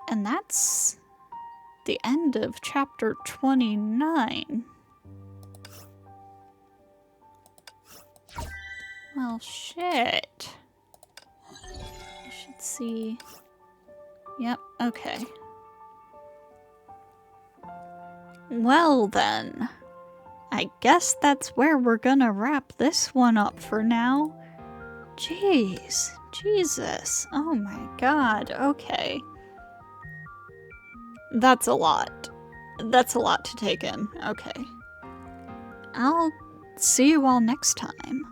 And that's the end of chapter 29. Well, shit. I should see. Yep, okay. Well then, I guess that's where we're gonna wrap this one up for now. Jeez, Jesus, oh my god, okay. That's a lot. That's a lot to take in, okay. I'll see you all next time.